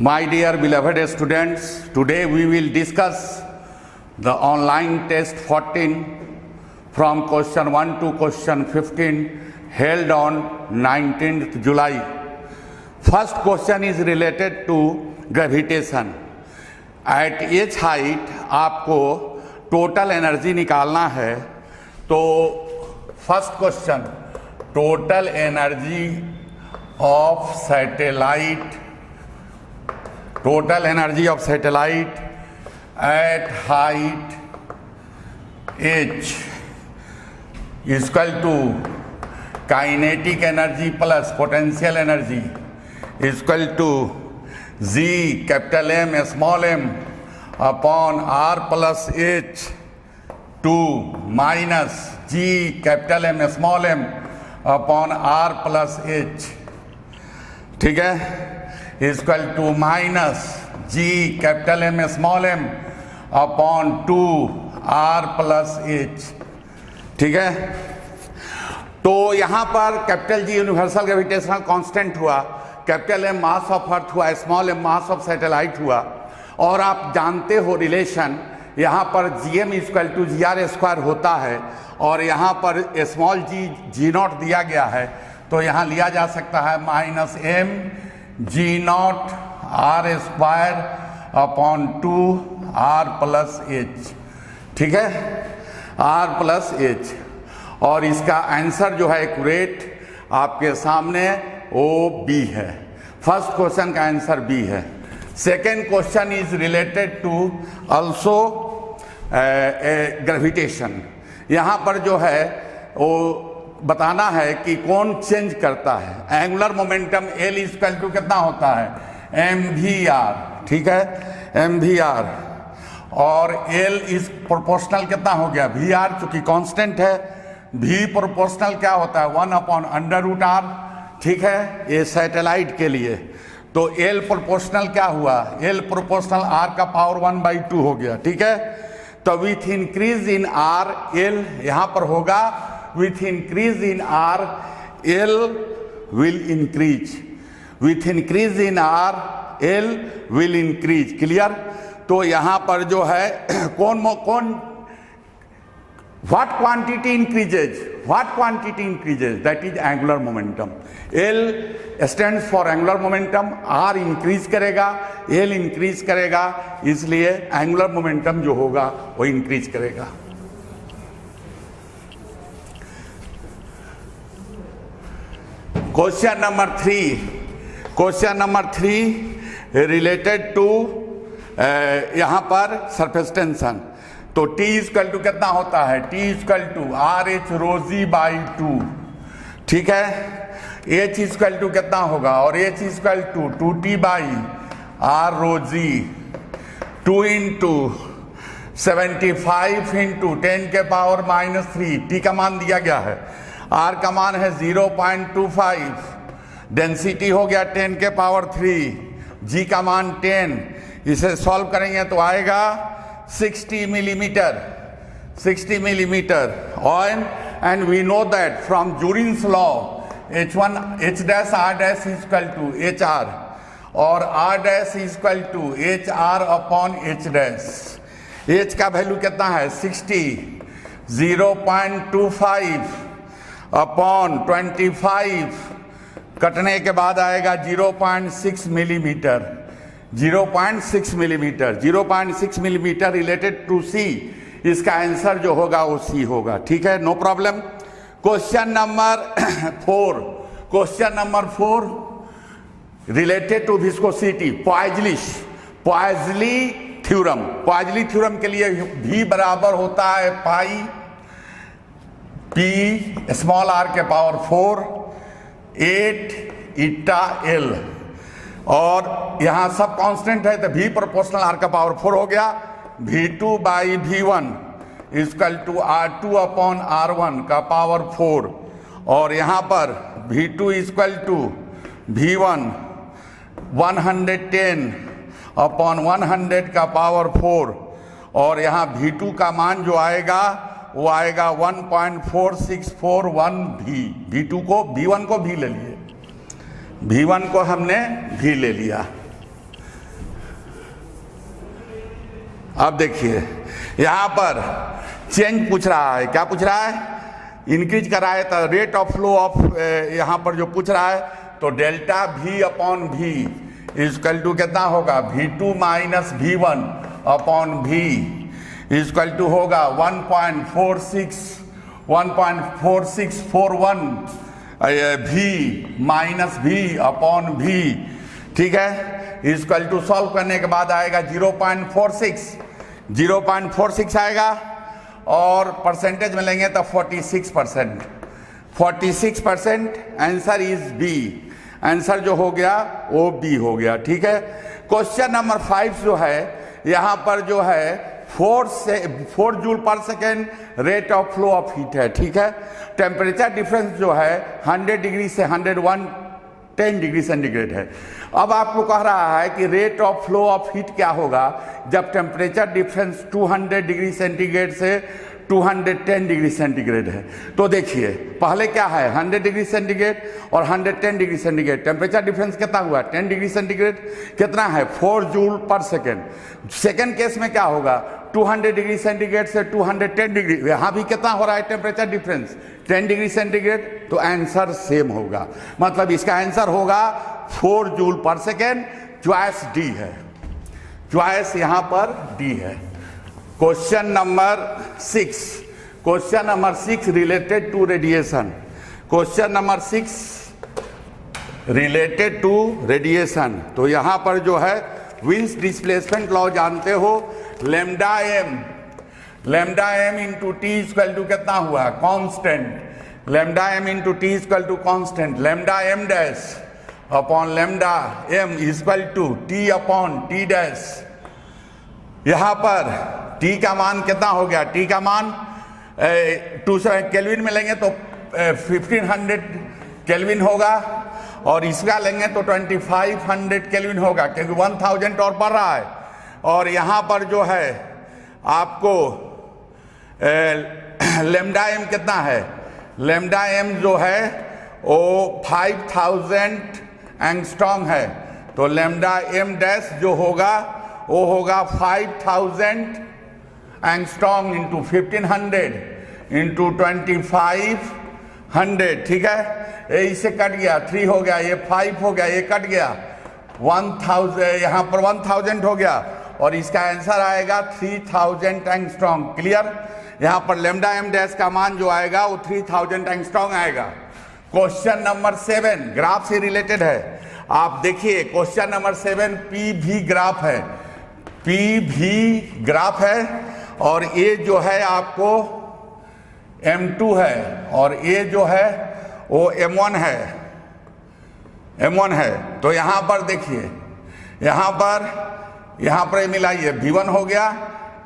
My dear beloved students, today we will discuss the online test 14 from question 1 to question 15 held on 19th July. First question is related to gravitation. At each height आपको total energy निकालना है, तो first question, total energy of satellite at height h is equal to kinetic energy plus potential energy is equal to g capital M small m upon r plus h 2 minus g capital M small m upon r plus h, ठीक है, is equal to minus g capital M small m upon 2 r plus h, ठीक है। तो यहाँ पर capital G universal gravitational constant हुआ, capital M mass of earth हुआ, small m mass of satellite हुआ, और आप जानते हो रिलेशन यहाँ पर G M equal to g R square होता है, और यहाँ पर स्मॉल जी जी नॉट दिया गया है, तो यहाँ लिया जा सकता है minus M G naught R square upon 2 R plus H, ठीक है, आर प्लस एच। और इसका आंसर जो है एक्यूरेट आपके सामने ओ बी है। फर्स्ट क्वेश्चन का आंसर बी है। Second question is related to also gravitation. यहाँ पर जो है वो बताना है कि कौन चेंज करता है। Angular momentum L equal to कितना होता है, एम वी आर, ठीक है, एम वी आर, और एल इज प्रोपोर्शनल कितना हो गया, वी आर, चूंकि कांस्टेंट है। भी प्रोपोर्शनल क्या होता है, 1 अपॉन अंडर रूट आर, ठीक है, ये सैटेलाइट के लिए। तो एल प्रोपोर्शनल क्या हुआ, एल प्रोपोर्शनल आर का पावर 1/2 हो गया, ठीक है। तो with increase in R L यहाँ पर होगा, with increase in R, L will increase. With increase in R, L will increase. Clear? तो यहाँ पर जो है कौन what quantity increases? What quantity increases? That is angular momentum. L stands for angular momentum. R increase करेगा, L increase करेगा, इसलिए angular momentum जो होगा वो increase करेगा। क्वेश्चन नंबर 3 रिलेटेड टू यहाँ पर सरफेस टेंशन। तो T इक्वल टू कितना होता है, T equal to R H rho g by 2, ठीक है। H इक्वल टू कितना होगा, और H equal to 2T by R rho g 2 into 75 into 10 के पावर -3, T का मान दिया गया है, R का मान है 0.25, डेंसिटी हो गया 10 के पावर 3, G का मान 10, इसे सॉल्व करेंगे तो आएगा 60 मिलीमीटर, 60 मिलीमीटर। और and we know that from Jurin's law H1 H dash R dash equal to HR, और R dash equal to HR upon H dash. H का वैल्यू कितना है 60, 0.25 अपॉन 25 कटने के बाद आएगा 0.6 millimetre, 0.6 millimetre, 0.6 millimetre related to C. इसका answer जो होगा वो सी होगा, ठीक है, no problem. Question number 4 related to viscosity, Poiseuille theorem के लिए भी बराबर होता है पाई P स्मॉल r के पावर 4 8 ईटा L, और यहाँ सब कांस्टेंट है तो V प्रोपोर्शनल r का पावर 4 हो गया, V2 by V1 equal to R2 upon R1 का पावर 4, और यहाँ पर V2 equal to V1 110 upon 100 का पावर 4, और यहाँ V2 का मान जो आएगा वो आएगा 1.4641 V2 को V1 को भी ले लिए, V1 को हमने भी ले लिया, अब देखिए यहाँ पर चेंज पूछ रहा है, क्या पूछ रहा है, इंक्रीज कर रहा है तो रेट ऑफ फ्लो ऑफ यहाँ पर जो पूछ रहा है तो delta V upon V equal to कितना होगा V2 minus V1 upon V equal to होगा 1.4641 V minus V upon V, ठीक है, इक्वल टू सॉल्व करने के बाद आएगा 0.46 आएगा और परसेंटेज में लेंगे तो 46%। आंसर इज बी, आंसर जो हो गया वो बी हो गया, ठीक है। क्वेश्चन नंबर 5 जो है यहाँ पर जो है 4 joule per second rate of flow of heat है, ठीक है। टेम्परेचर डिफरेंस जो है 100 डिग्री से 110 डिग्री सेंटीग्रेड है। अब आपको कह रहा है कि rate of flow of heat क्या होगा जब टेम्परेचर डिफरेंस 200 डिग्री सेंटीग्रेड से 210 डिग्री सेंटीग्रेड है। तो देखिए पहले क्या है 100 डिग्री सेंटीग्रेड और 110 डिग्री सेंटीग्रेड, टेम्परेचर डिफरेंस कितना हुआ 10 डिग्री सेंटीग्रेड, कितना है 4 joule per second. Second case में क्या होगा 200 डिग्री सेंटीग्रेड से 210 डिग्री, यहाँ भी कितना हो रहा है टेम्परेचर डिफरेंस 10 डिग्री सेंटीग्रेड, तो आंसर सेम होगा, मतलब इसका आंसर होगा 4 joule per second. Choice D है, चॉइस यहाँ पर डी है। Question number 6 related to radiation. Question number 6 related to radiation. तो यहाँ पर जो है विंस डिस्प्लेसमेंट लॉ जानते हो, lambda M into T equal to कितना हुआ constant, lambda M into T equal to constant, lambda M dash upon lambda M equal to T upon T dash. यहाँ पर टी का मान कितना हो गया, टी का मान 200 केल्विन में लेंगे तो 1500 केल्विन होगा और इसका लेंगे तो 2500 केल्विन होगा क्योंकि 1000 और बढ़ रहा है। और यहाँ पर जो है आपको लेमडा एम कितना है, लेमडा एम जो है वो 5000 एंगस्ट्रॉम है, तो लेमडा एम डैश जो होगा वो होगा 5000 एंगस्ट्रॉम इंटू 1500 इंटू 2500, ठीक है। ये इससे कट गया 3 हो गया, ये 5 हो गया, ये कट गया 1000, यहाँ पर 1000 हो गया और इसका आंसर आएगा 3000 एंगस्ट्रॉम। क्लियर, यहाँ पर लेमडा एम डैश का मान जो आएगा वो 3000 एंगस्ट्रॉम आएगा। क्वेश्चन नंबर 7 ग्राफ से रिलेटेड है। आप देखिए क्वेश्चन नंबर 7 पी भी ग्राफ है, पी भी ग्राफ है और ये जो है आपको M2 है और ये जो है वो M1 है। तो यहाँ पर देखिए यहाँ पर ये मिलाइए V1 हो गया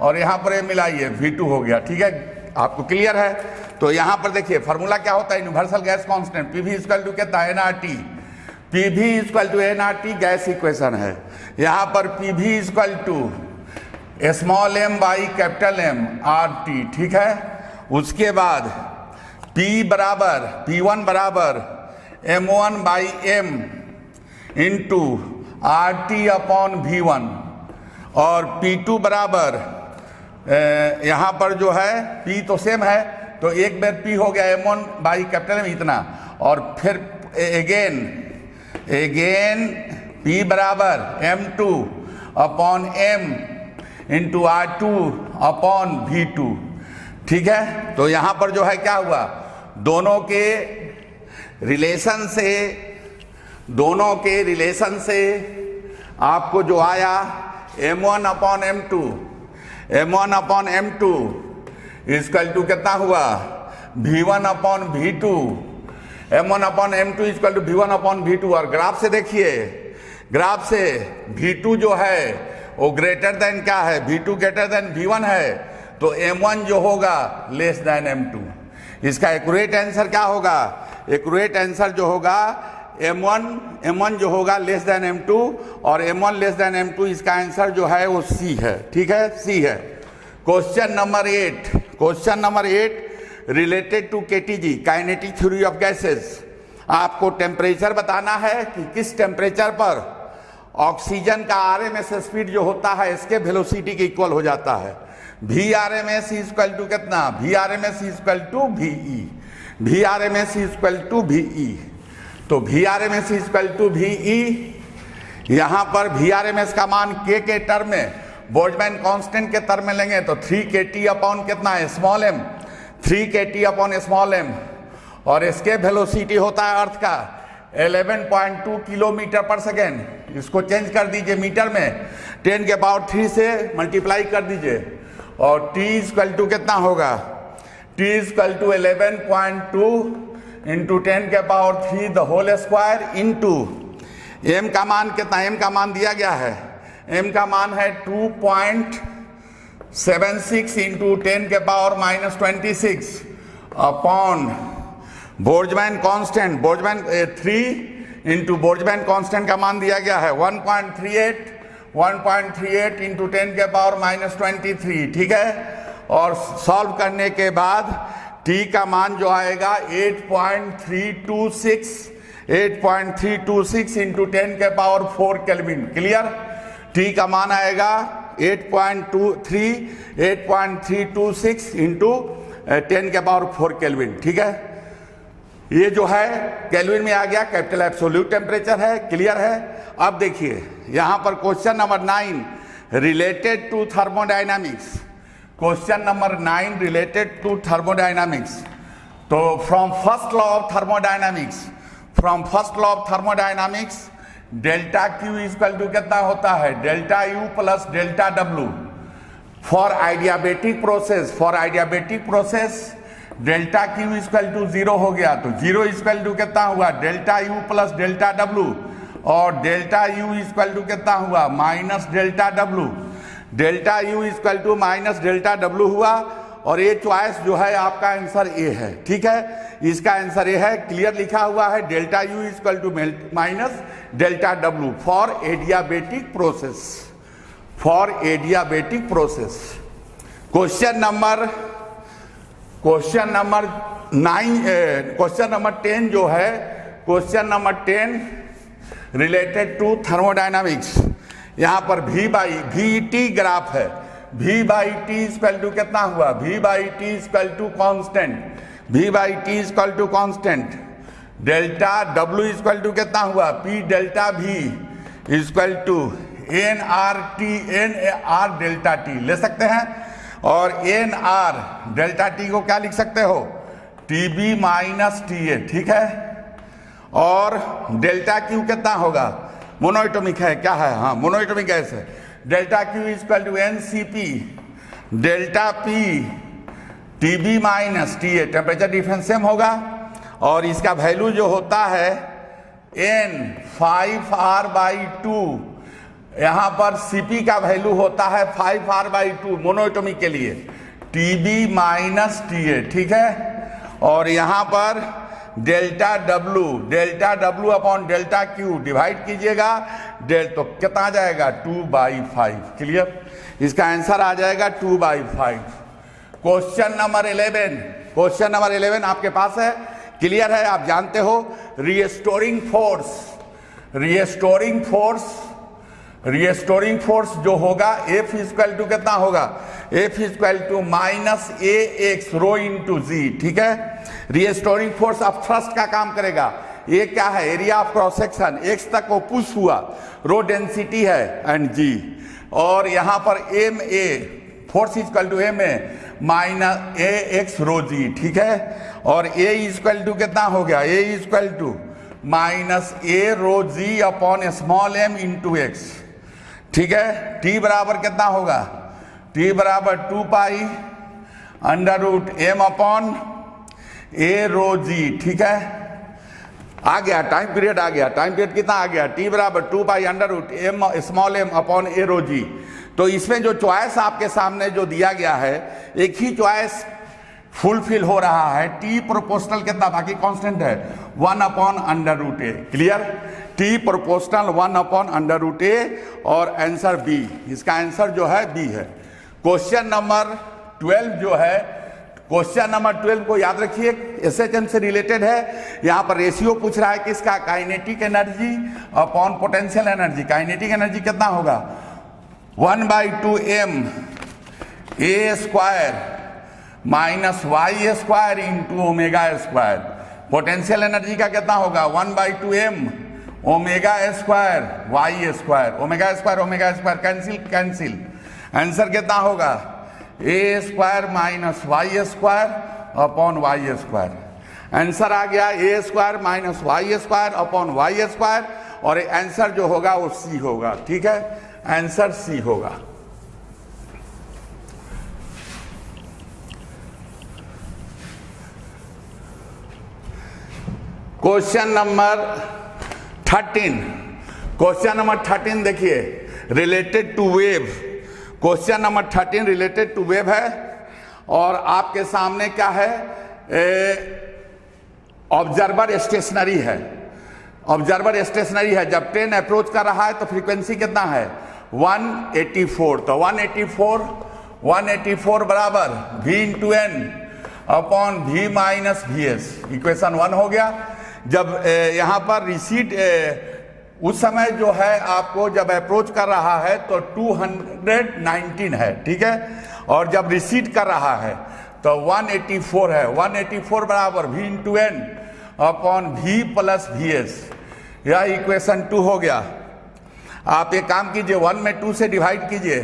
और यहाँ पर ये मिलाइए V2 हो गया, ठीक है, आपको क्लियर है। तो यहाँ पर देखिए फार्मूला क्या होता है universal gas constant, P V equal to कितना nRT, P V equal to nRT gas equation है। यहाँ पर P V equal to small m by capital M RT, ठीक है। उसके बाद P1 बराबर M1 by M into RT upon V1 और P2 बराबर यहाँ पर जो है P तो सेम है तो एक बार P हो गया M1 बाई कैपिटल M इतना और फिर अगेन P बराबर M2 upon M into R2 upon V2, ठीक है। तो यहाँ पर जो है क्या हुआ दोनों के रिलेशन से आपको जो आया M1 upon M2 equal to कितना हुआ V1 upon V2, M1 upon M2 equal to V1 upon V2। और ग्राफ से देखिए, ग्राफ से V2 जो है वो ग्रेटर देन क्या है V2 ग्रेटर देन V1 है, तो M1 जो होगा लेस देन M2। इसका एक्यूरेट आंसर क्या होगा, एक्यूरेट आंसर जो होगा M1 जो होगा लेस देन M2 और M1 लेस देन M2, इसका आंसर जो है वो C है, ठीक है, C है। Question number 8 related to KTG kinetic theory of gases. आपको टेम्परेचर बताना है कि किस टेम्परेचर पर ऑक्सीजन का आरएमएस स्पीड जो होता है इसके वेलोसिटी के इक्वल हो जाता है। V r m s equal to कितना, v r m s equal to v e, v r m s equal to v e. तो v r m s equal to v e, यहां पर we r m S का मान के term में, Boltzmann constant के term में लेंगे तो 3 kT अपॉन कितना है, small M, 3 kT upon small M. और इसके वेलोसिटी होता है अर्थ का 11.2 किलोमीटर पर सेकेंड। इसको चेंज कर दीजिए मीटर में, 10 के पावर 3 से मल्टीप्लाई कर दीजिए और t इक्वल टू कितना होगा, t इक्वल टू 11.2 इंटू 10 के power 3 the whole square into m का मान कितना, m का मान दिया गया है, m का मान है 2.76 इंटू 10 के power -26 upon Boltzmann constant, Boltzmann 3 into Boltzmann constant का मान दिया गया है 1.38 इंटू 10 के पावर -23, ठीक है। और सॉल्व करने के बाद t का मान जो आएगा 8.326 इंटू 10 के पावर 4 केल्विन। क्लियर, t का मान आएगा 8.326 इंटू 10 के पावर 4 केल्विन, ठीक है। ये जो है केल्विन में आ गया, कैपिटल एब्सोल्यूट टेम्परेचर है। क्लियर है। अब देखिए यहां पर question number 9 related to thermodynamics, question number 9 related to thermodynamics. तो from first law of thermodynamics delta Q equal to कितना होता है, delta U plus delta W. For adiabatic process delta Q equal to 0 हो गया, तो 0 equal to कितना हुआ, delta U plus delta W. और डेल्टा यू इक्वल टू कितना हुआ, minus delta W. Delta U equal to minus delta W हुआ। और ये चॉइस जो है आपका आंसर ए है, ठीक है, इसका आंसर ए है। क्लियर लिखा हुआ है delta U equal to minus delta W for adiabatic process. Question number 10 जो है, question number 10 related to thermodynamics. यहां पर v बाई टी ग्राफ है, v by T equal to कितना हुआ, v by T equal to constant, delta w equal to कितना हुआ, p delta v equal to n r delta t ले सकते हैं। और एन आर डेल्टा टी को क्या लिख सकते हो, टीबी माइनस टी ए, ठीक है। और डेल्टा क्यू कितना होगा, मोनोएटॉमिक है, क्या है, हाँ मोनोएटॉमिक गैस है। Delta Q equal to NCP delta P TB minus T A, temperature difference same होगा। और इसका वैल्यू जो होता है n 5r/2, यहां पर Cp का वैल्यू होता है 5r/2 मोनोएटॉमिक के लिए, Tb माइनस Ta, ठीक है। और यहां पर delta W upon delta Q divide कीजिएगा, तो कितना आ जाएगा 2/5। क्लियर, इसका आंसर आ जाएगा 2/5। क्वेश्चन नंबर 11 आपके पास है। क्लियर है, आप जानते हो रिस्टोरिंग फोर्स जो होगा F इक्वल टू कितना होगा, F equal to minus AX rho into g, ठीक है। रिस्टोरिंग फोर्स अब थ्रस्ट का काम करेगा। ये क्या है, area of cross section, X तक वो पुश हुआ, रो डेंसिटी है एंड G। और यहां पर MA force equal to MA minus AX rho G, ठीक है। और A इक्वल टू कितना हो गया, A equal to minus A rho G upon small m into x, ठीक है। T बराबर कितना होगा, T बराबर 2 under root m upon A rho G, ठीक है। आ गया टाइम पीरियड, कितना आ गया, T बराबर 2 अंडर रूट m स्मॉल m upon A rho G. तो इसमें जो चॉइस आपके सामने जो दिया गया है, एक ही चॉइस फुलफिल हो रहा है। T प्रोपोर्शनल कितना, बाकी कांस्टेंट है 1 upon under root a. Clear, T proportional 1 upon under root a. और आंसर बी, इसका आंसर जो है बी है। क्वेश्चन नंबर 12 जो है, क्वेश्चन नंबर 12 को याद रखिए, एसएचएम से रिलेटेड है। यहाँ पर रेशियो पूछ रहा है किसका, kinetic energy upon potential energy. Kinetic energy कितना होगा, 1/2m a square minus y square into omega square. Potential energy का कितना होगा, 1/2m omega square y square, omega square cancel, answer कितना होगा, a square minus y square upon y square. Answer आ गया a square minus y square upon y square, और answer जो होगा वो सी होगा। ठीक है, आंसर सी होगा। क्वेश्चन नंबर 13, क्वेश्चन नंबर 13 देखिए, related to wave. Question number 13 related to wave है, और आपके सामने क्या है, ऑब्जर्वर स्टेशनरी है। ऑब्जर्वर स्टेशनरी है, जब ट्रेन अप्रोच कर रहा है तो फ्रीक्वेंसी कितना है, 184। तो 184 बराबर v into N upon v minus V S, equation 1 हो गया। जब यहाँ पर रिसीड उस समय जो है आपको जब अप्रोच कर रहा है तो 219 है, ठीक है, और जब रिसीड कर रहा है तो 184 है। 184 बराबर v into N upon v plus V S, यह इक्वेशन 2 हो गया। आप एक काम कीजिए, 1 में 2 से डिवाइड कीजिए,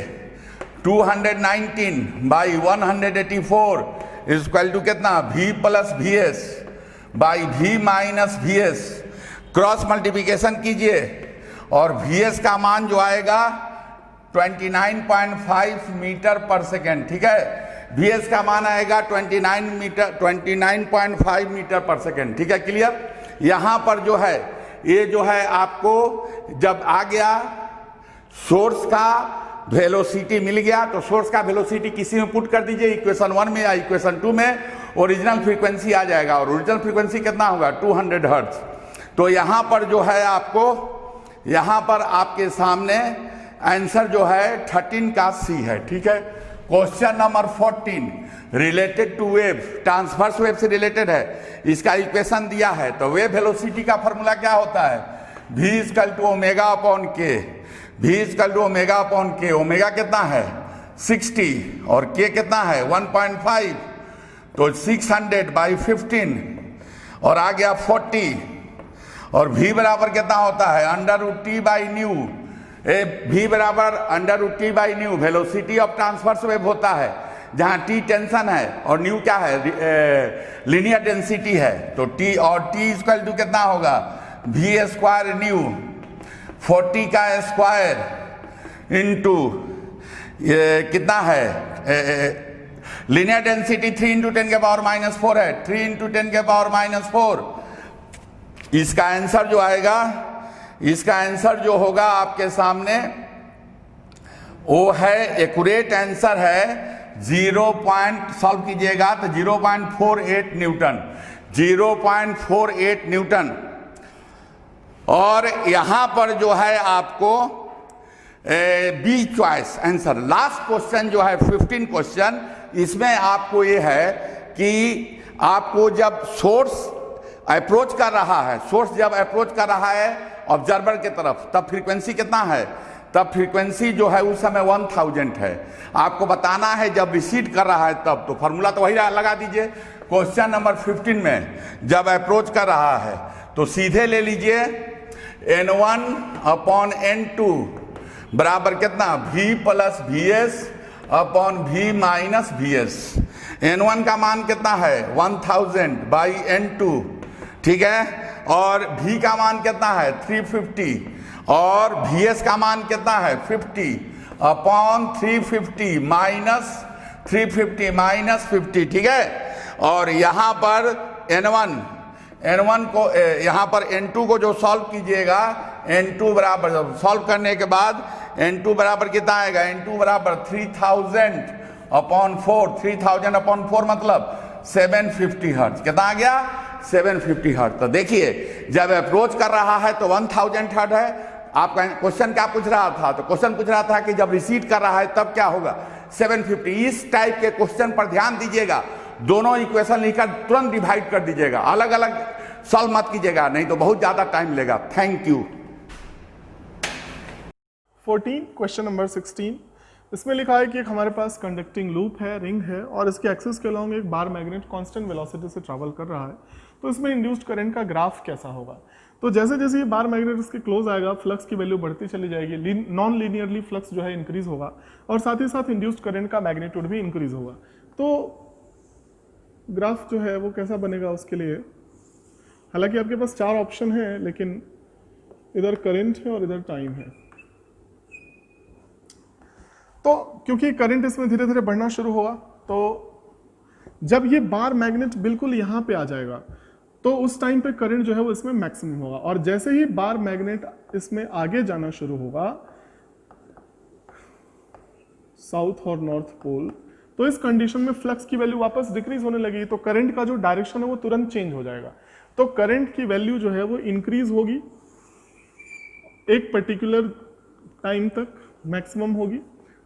219 बाई 184 इक्वल टू कितना, v plus V S by v minus V S. Cross multiplication कीजिए और वीएस का मान जो आएगा 29.5 मीटर पर सेकेंड। ठीक है, वीएस का मान आएगा 29.5 मीटर पर सेकेंड। ठीक है, क्लियर। यहाँ पर जो है ये जो है आपको जब आ गया सोर्स का वेलोसिटी मिल गया, तो सोर्स का वेलोसिटी किसी में पुट कर दीजिए, इक्वेशन 1 में या इक्वेशन 2 में, ओरिजिनल फ्रीक्वेंसी आ जाएगा। और ओरिजिनल फ्रीक्वेंसी कितना होगा, 200 हर्ट्ज। तो यहाँ पर जो है आपको, यहाँ पर आपके सामने आंसर जो है 13 का सी है। ठीक है, question number 14 related to wave, transverse wave से रिलेटेड है। इसका इक्वेशन दिया है, तो वेव वेलोसिटी का फॉर्मूला क्या होता है, v equal to omega upon K, v equal to omega upon K. Omega कितना है 60 और k कितना है 1.5, तो 600 बाई 15 और आ गया 40, और v बराबर कितना होता है √t बाई न्यू। v बराबर √t by new velocity of transverse wave होता है, जहां t टेंशन है और न्यू क्या है, लीनियर डेंसिटी है। तो t और t इक्वल टू कितना होगा, v स्क्वायर न्यू 40 का स्क्वायर इंटू कितना है, लीनियर डेंसिटी 3 × 10⁻⁻⁴ है, 3 × 10⁻⁻⁴। इसका आंसर जो आएगा, इसका आंसर जो होगा आपके सामने वो है, एक्यूरेट आंसर है 0. सॉल्व कीजिएगा तो 0.48 न्यूटन, 0.48 न्यूटन। और यहां पर जो है आपको B choice answer. Last question जो है 15 क्वेश्चन, इसमें आपको ये है कि आपको जब सोर्स अप्रोच कर रहा है, सोर्स जब अप्रोच कर रहा है ऑब्जर्वर के तरफ, तब फ्रीक्वेंसी कितना है, तब फ्रीक्वेंसी जो है उस समय 1000 है। आपको बताना है जब रिसीड कर रहा है तब, तो फार्मूला तो वही लगा दीजिए। क्वेश्चन नंबर 15 में जब अप्रोच कर रहा है तो सीधे ले लीजिए n1 अपॉन n2 बराबर कितना, v plus V S upon v minus V S. n1 का मान कितना है 1000 बाई n2, ठीक है, और v का मान कितना है 350 और vs का मान कितना है 50 अपॉन 350 माइनस 50, ठीक है। और यहाँ पर n1 को यहाँ पर n2 को जो सॉल्व कीजिएगा, n2 बराबर, सॉल्व करने के बाद n2 बराबर कितना आएगा, n2 बराबर 3000 अपॉन 4, 3000 अपॉन 4 मतलब 750 हर्ट्ज। कितना आ गया 750 हर्ट्ज। तो देखिए जब अप्रोच कर रहा है तो 1000 हर्ट्ज है। आपका क्वेश्चन क्या पूछ रहा था, तो क्वेश्चन पूछ रहा था कि जब रिसीड कर रहा है तब क्या होगा 750। इस टाइप के क्वेश्चन पर ध्यान दीजिएगा दोनों इक्वेशन लिखकर तुरंत डिवाइड कर दीजिएगा, अलग अलग सॉल्व मत कीजिएगा, नहीं तो बहुत ज़्यादा टाइम लेगा। Thank you. 14 क्वेश्चन नंबर 16, इसमें लिखा है कि एक हमारे पास कंडक्टिंग लूप है, रिंग है, और इसके एक्सिस के अलॉन्ग एक बार मैग्नेट कांस्टेंट वेलोसिटी से ट्रैवल कर रहा है। तो इसमें इंड्यूस्ड करंट का ग्राफ कैसा होगा? तो जैसे जैसे ये बार मैग्नेट इसके क्लोज आएगा, फ्लक्स की वैल्यू बढ़ती चली जाएगी, नॉन लीनियरली फ्लक्स जो है इंक्रीज होगा, और साथ ही साथ इंड्यूस्ड करंट का मैग्नीट्यूड भी इंक्रीज होगा। तो ग्राफ जो है वो कैसा बनेगा उसके लिए, हालांकि आपके पास 4 ऑप्शन है, लेकिन इधर करंट है और इधर टाइम है। तो क्योंकि करंट इसमें धीरे धीरे बढ़ना शुरू होगा, तो जब ये बार मैग्नेट बिल्कुल यहाँ पे आ जाएगा तो उस टाइम पे करंट जो है वो इसमें मैक्सिमम होगा, और जैसे ही बार मैग्नेट इसमें आगे जाना शुरू होगा साउथ और नॉर्थ पोल, तो इस कंडीशन में फ्लक्स की वैल्यू वापस डिक्रीज होने लगी, तो करंट का जो डायरेक्शन है वो तुरंत चेंज हो जाएगा। तो करंट की वैल्यू जो है वो इंक्रीज होगी, एक पर्टिकुलर टाइम तक मैक्सिमम होगी,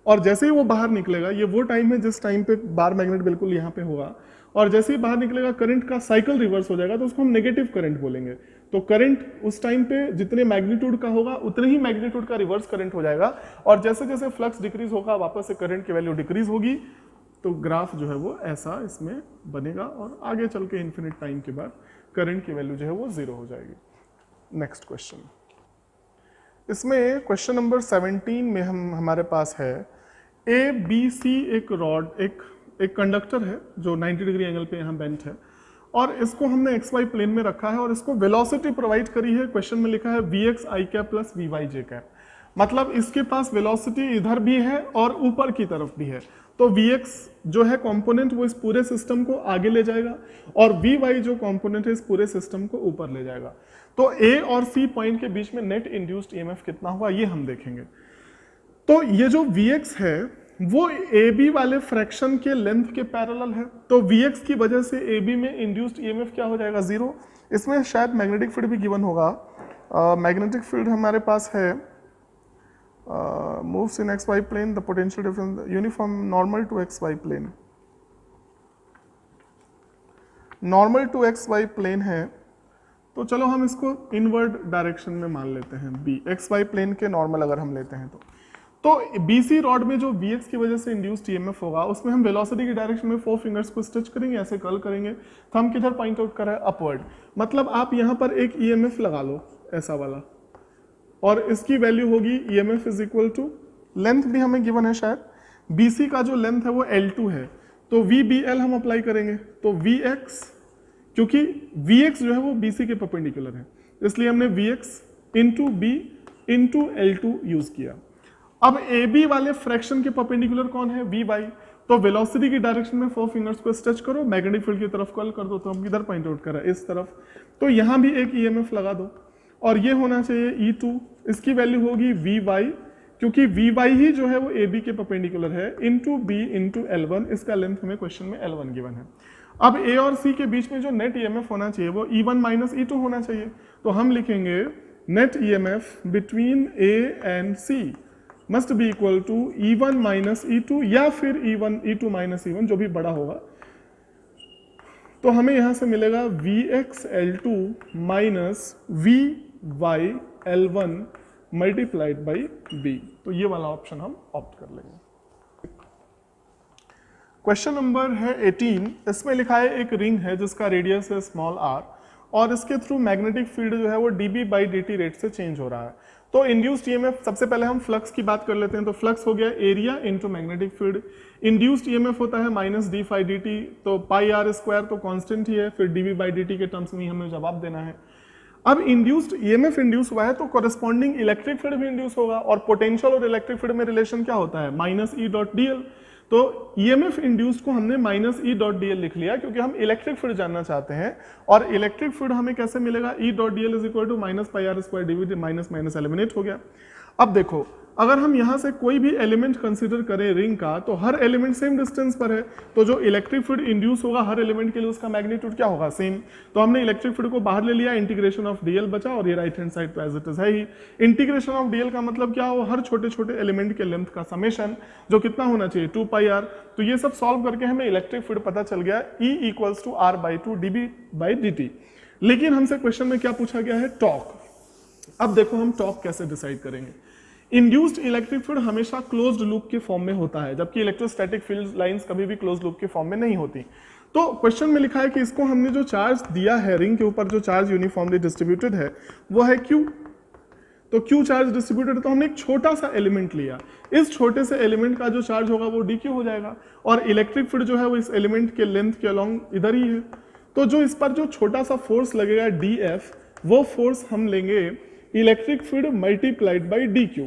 और जैसे ही वो बाहर निकलेगा, ये वो टाइम है जिस टाइम पे बार मैग्नेट बिल्कुल यहाँ पे होगा, और जैसे ही बाहर निकलेगा करंट का साइकिल रिवर्स हो जाएगा, तो उसको हम नेगेटिव करंट बोलेंगे। तो करंट उस टाइम पे जितने मैग्नीट्यूड का होगा उतने ही मैग्नीट्यूड का रिवर्स करंट हो जाएगा, और जैसे जैसे फ्लक्स डिक्रीज होगा वापस से करंट की वैल्यू डिक्रीज होगी, तो ग्राफ जो है वो ऐसा इसमें बनेगा, और आगे चल के इन्फिनिट टाइम के बाद करंट की वैल्यू जो है वो 0 हो जाएगी। नेक्स्ट क्वेश्चन, इसमें क्वेश्चन नंबर 17 में हमारे पास है ए बी सी एक रॉड, एक कंडक्टर है जो 90 डिग्री एंगल पे यहाँ बेंट है, और इसको हमने एक्स वाई प्लेन में रखा है, और इसको वेलोसिटी प्रोवाइड करी है। क्वेश्चन में लिखा है V X I cap plus V Y J cap, मतलब इसके पास वेलोसिटी इधर भी है और ऊपर की तरफ भी है। तो Vx जो है कंपोनेंट वो इस पूरे सिस्टम को आगे ले जाएगा, और Vy जो कंपोनेंट है इस पूरे सिस्टम को ऊपर ले जाएगा। तो A और C पॉइंट के बीच में नेट इंड्यूस्ड ईएमएफ कितना होगा ये हम देखेंगे। तो ये जो Vx है वो AB वाले फ्रैक्शन के लेंथ के पैरेलल है, तो Vx की वजह से AB में इंड्यूस्ड ईएमएफ क्या हो जाएगा 0। इसमें शायद मैग्नेटिक फील्ड भी गिवन होगा। मैग्नेटिक फील्ड हमारे पास है moves in xy plane, the potential difference uniform normal to xy plane, normal to xy plane है, तो चलो हम इसको इनवर्ड डायरेक्शन में मान लेते हैं b, xy प्लेन के नॉर्मल अगर हम लेते हैं तो BC रॉड में जो Vx की वजह से इंड्यूस्ड ईएमएफ होगा उसमें हम वेलोसिटी की डायरेक्शन में 4 फिंगर्स को स्ट्रेच करेंगे, ऐसे कर्ल करेंगे, थंब किधर पॉइंट आउट कर रहा है अपवर्ड, मतलब आप यहाँ पर एक ईएमएफ लगा लो ऐसा वाला, और इसकी वैल्यू होगी EMF is equal to, length भी हमें गिवन है शायद, BC का जो लेंथ है वो L2 है, तो VBL हम अप्लाई करेंगे, तो Vx, क्योंकि Vx जो है वो BC के परपेंडिकुलर है, इसलिए हमने Vx into B into L2 use किया। अब AB वाले फ्रैक्शन के परपेंडिकुलर कौन है, Vy, तो वेलोसिटी की डायरेक्शन में 4 फिंगर्स को स्ट्रेच करो, मैग्नेटिक फील्ड की तरफ कॉल कर दो, तो हम किधर पॉइंट आउट कर रहे हैं इस तरफ, तो यहाँ भी एक EMF लगा दो, और ये होना चाहिए E2, इसकी वैल्यू होगी Vy, क्योंकि Vy ही जो है वो AB के परपेंडिकुलर है, इंटू B इंटू L1, इसका लेंथ हमें क्वेश्चन में L1 गिवन है। अब A और C के बीच में जो नेट EMF होना चाहिए वो E1 माइनस E2 होना चाहिए, तो हम लिखेंगे net EMF between A and C must be equal to E1 minus E2 या फिर E2 माइनस E1 जो भी बड़ा होगा, तो हमें यहां से मिलेगा Vx L2 minus Vy L1 multiplied by B, तो ये वाला ऑप्शन हम ऑप्ट कर लेंगे। क्वेश्चन नंबर है 18, इसमें लिखा है एक रिंग है जिसका रेडियस है स्मॉल r, और इसके थ्रू मैग्नेटिक फील्ड जो है वो dB/dt रेट से चेंज हो रहा है। तो इंड्यूस्ड ईएमएफ, सबसे पहले हम फ्लक्स की बात कर लेते हैं, तो फ्लक्स हो गया area into magnetic field, induced EMF होता है माइनस d/dt, तो पाई r स्क्वायर तो कांस्टेंट ही है, फिर dB/dt के टर्म्स में हमें जवाब देना है। अब इंड्यूस्ड ईएमएफ इंड्यूस हुआ है तो कॉरेस्पॉन्डिंग इलेक्ट्रिक फील्ड भी इंड्यूस होगा, और पोटेंशियल और इलेक्ट्रिक फील्ड में रिलेशन क्या होता है, माइनस E.dl, तो ईएमएफ इंड्यूस्ड को हमने माइनस E.dl लिख लिया क्योंकि हम इलेक्ट्रिक फील्ड जानना चाहते हैं, और इलेक्ट्रिक फील्ड हमें कैसे मिलेगा, E.dl is equal to minus pi r square dV, minus minus eliminate हो गया। अब देखो अगर हम यहाँ से कोई भी एलिमेंट कंसीडर करें रिंग का, तो हर एलिमेंट सेम डिस्टेंस पर है, तो जो इलेक्ट्रिक फील्ड इंड्यूस होगा हर एलिमेंट के लिए उसका मैग्नीट्यूड क्या होगा, सेम। तो हमने इलेक्ट्रिक फील्ड को बाहर ले लिया, इंटीग्रेशन ऑफ डीएल बचा, और ये राइट हैंड साइड पे एज इट इज है ही। इंटीग्रेशन ऑफ डीएल का मतलब क्या हो, हर छोटे छोटे एलिमेंट के लेंथ का समेशन, जो कितना होना चाहिए 2πr। तो ये सब सॉल्व करके हमें इलेक्ट्रिक फील्ड पता चल गया E = R/2 dB/dt। लेकिन हमसे क्वेश्चन में क्या पूछा गया है, टॉर्क। अब देखो हम टॉर्क कैसे डिसाइड करेंगे। इंड्यूस्ड इलेक्ट्रिक फील्ड हमेशा क्लोज्ड लूप के फॉर्म में होता है, जबकि इलेक्ट्रोस्टैटिक फील्ड लाइंस कभी भी क्लोज्ड लूप के फॉर्म में नहीं होती। तो क्वेश्चन में लिखा है कि इसको हमने जो चार्ज दिया है, रिंग के ऊपर जो चार्ज यूनिफॉर्मली डिस्ट्रीब्यूटेड है वो है Q। तो Q चार्ज डिस्ट्रीब्यूटेड, तो हमने एक छोटा सा एलिमेंट लिया, इस छोटे से एलिमेंट का जो चार्ज होगा वो dq हो जाएगा, और इलेक्ट्रिक फील्ड जो है वो इस एलिमेंट के लेंथ के अलोंग इधर ही है। तो जो इस पर जो छोटा सा फोर्स लगेगा dF, वो फोर्स हम लेंगे electric field multiplied by dq।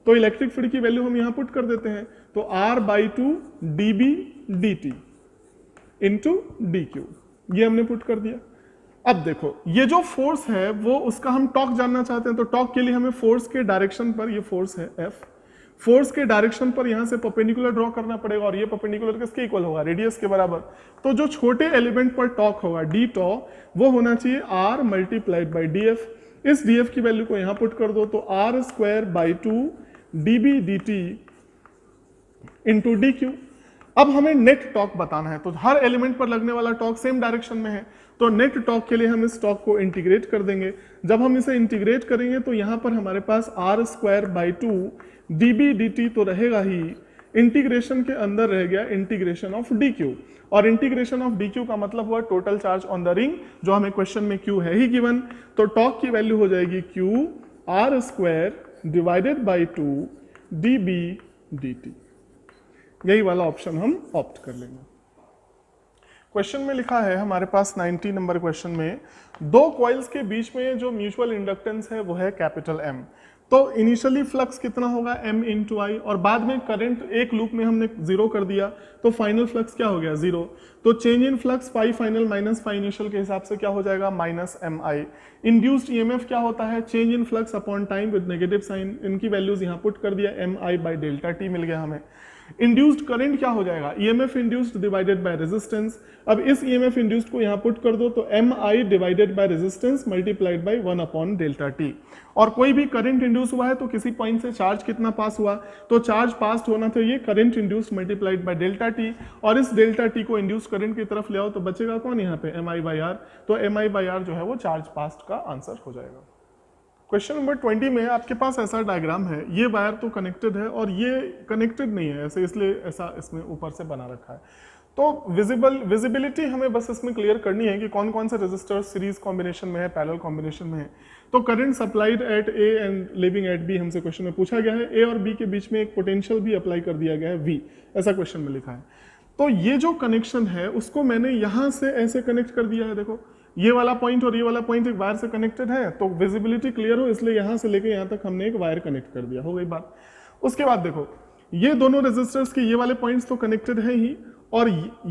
तो इलेक्ट्रिक फील्ड की वैल्यू हम यहां पुट कर देते हैं, तो R/2 dB/dt इंटू dq, ये हमने पुट कर दिया। अब देखो ये जो फोर्स है वो उसका हम टॉर्क जानना चाहते हैं, तो टॉर्क के लिए हमें फोर्स के डायरेक्शन पर, ये फोर्स है F, फोर्स के डायरेक्शन पर यहां से परपेंडिकुलर ड्रॉ करना पड़ेगा, और ये परपेंडिकुलर किसके इक्वल होगा, रेडियस के बराबर। तो जो छोटे एलिमेंट पर टॉर्क होगा d टॉ, वो होना चाहिए R/dF। इस dF की वैल्यू को यहां पुट कर दो, तो R²/2 dB/dt इंटू dq। अब हमें नेट टॉर्क बताना है, तो हर एलिमेंट पर लगने वाला टॉर्क सेम डायरेक्शन में है, तो नेट टॉर्क के लिए हम इस टॉर्क को इंटीग्रेट कर देंगे। जब हम इसे इंटीग्रेट करेंगे तो यहाँ पर हमारे पास R²/2 dB/dt तो रहेगा ही, इंटीग्रेशन के अंदर रह गया इंटीग्रेशन ऑफ dq, और इंटीग्रेशन ऑफ dq का मतलब हुआ total charge on the ring, जो हमें क्वेश्चन में q है ही गिवन। तो टॉर्क की वैल्यू हो जाएगी q R²/2 dB/dt। यही वाला ऑप्शन हम ऑप्ट कर लेंगे। क्वेश्चन में लिखा है हमारे पास 90 नंबर क्वेश्चन में, दो कॉइल्स के बीच में जो म्यूचुअल इंडक्टेंस है वो है कैपिटल M। तो इनिशियली फ्लक्स कितना होगा M × I, और बाद में करंट एक लूप में हमने 0 कर दिया, तो फाइनल फ्लक्स क्या हो गया 0। तो change in flux phi final minus phi initial के हिसाब से क्या हो जाएगा -MI। इंड्यूस्ड EMF क्या होता है, change in flux upon time with negative sign, इनकी वैल्यूज यहाँ पुट कर दिया, MI/ΔT मिल गया हमें। इंड्यूस्ड करंट क्या हो जाएगा, EMF induced divided by resistance. अब इस EMF इंड्यूस्ड को यहाँ पुट कर दो, तो MI divided by resistance multiplied by 1/ΔT। और कोई भी करंट इंड्यूस हुआ है तो किसी पॉइंट से चार्ज कितना पास हुआ, तो चार्ज पास होना चाहिए current induced multiplied by ΔT, और इस ΔT को इंड्यूस करंट की तरफ ले आओ तो बचेगा कौन यहाँ पे, MI/R। तो MI/R जो है वो चार्ज पास्ट का आंसर हो जाएगा। क्वेश्चन नंबर 20 में आपके पास ऐसा डायग्राम है, ये वायर तो कनेक्टेड है और ये कनेक्टेड नहीं है ऐसे, इसलिए ऐसा इसमें ऊपर से बना रखा है। तो विजिबिलिटी हमें बस इसमें क्लियर करनी है कि कौन कौन से रेजिस्टर्स सीरीज कॉम्बिनेशन में है, पैरेलल कॉम्बिनेशन में है। तो current supplied at A and leaving at B हमसे क्वेश्चन में पूछा गया है, ए और बी के बीच में एक पोटेंशियल भी अप्लाई कर दिया गया है V, ऐसा क्वेश्चन में लिखा है। तो ये जो कनेक्शन है उसको मैंने यहाँ से ऐसे कनेक्ट कर दिया है, देखो ये वाला पॉइंट और ये वाला पॉइंट एक वायर से कनेक्टेड है, तो विजिबिलिटी क्लियर हो इसलिए यहाँ से लेके यहाँ तक हमने एक वायर कनेक्ट कर दिया, हो गई बात। उसके बाद देखो ये दोनों रेजिस्टर्स के ये वाले पॉइंट्स तो कनेक्टेड है ही, और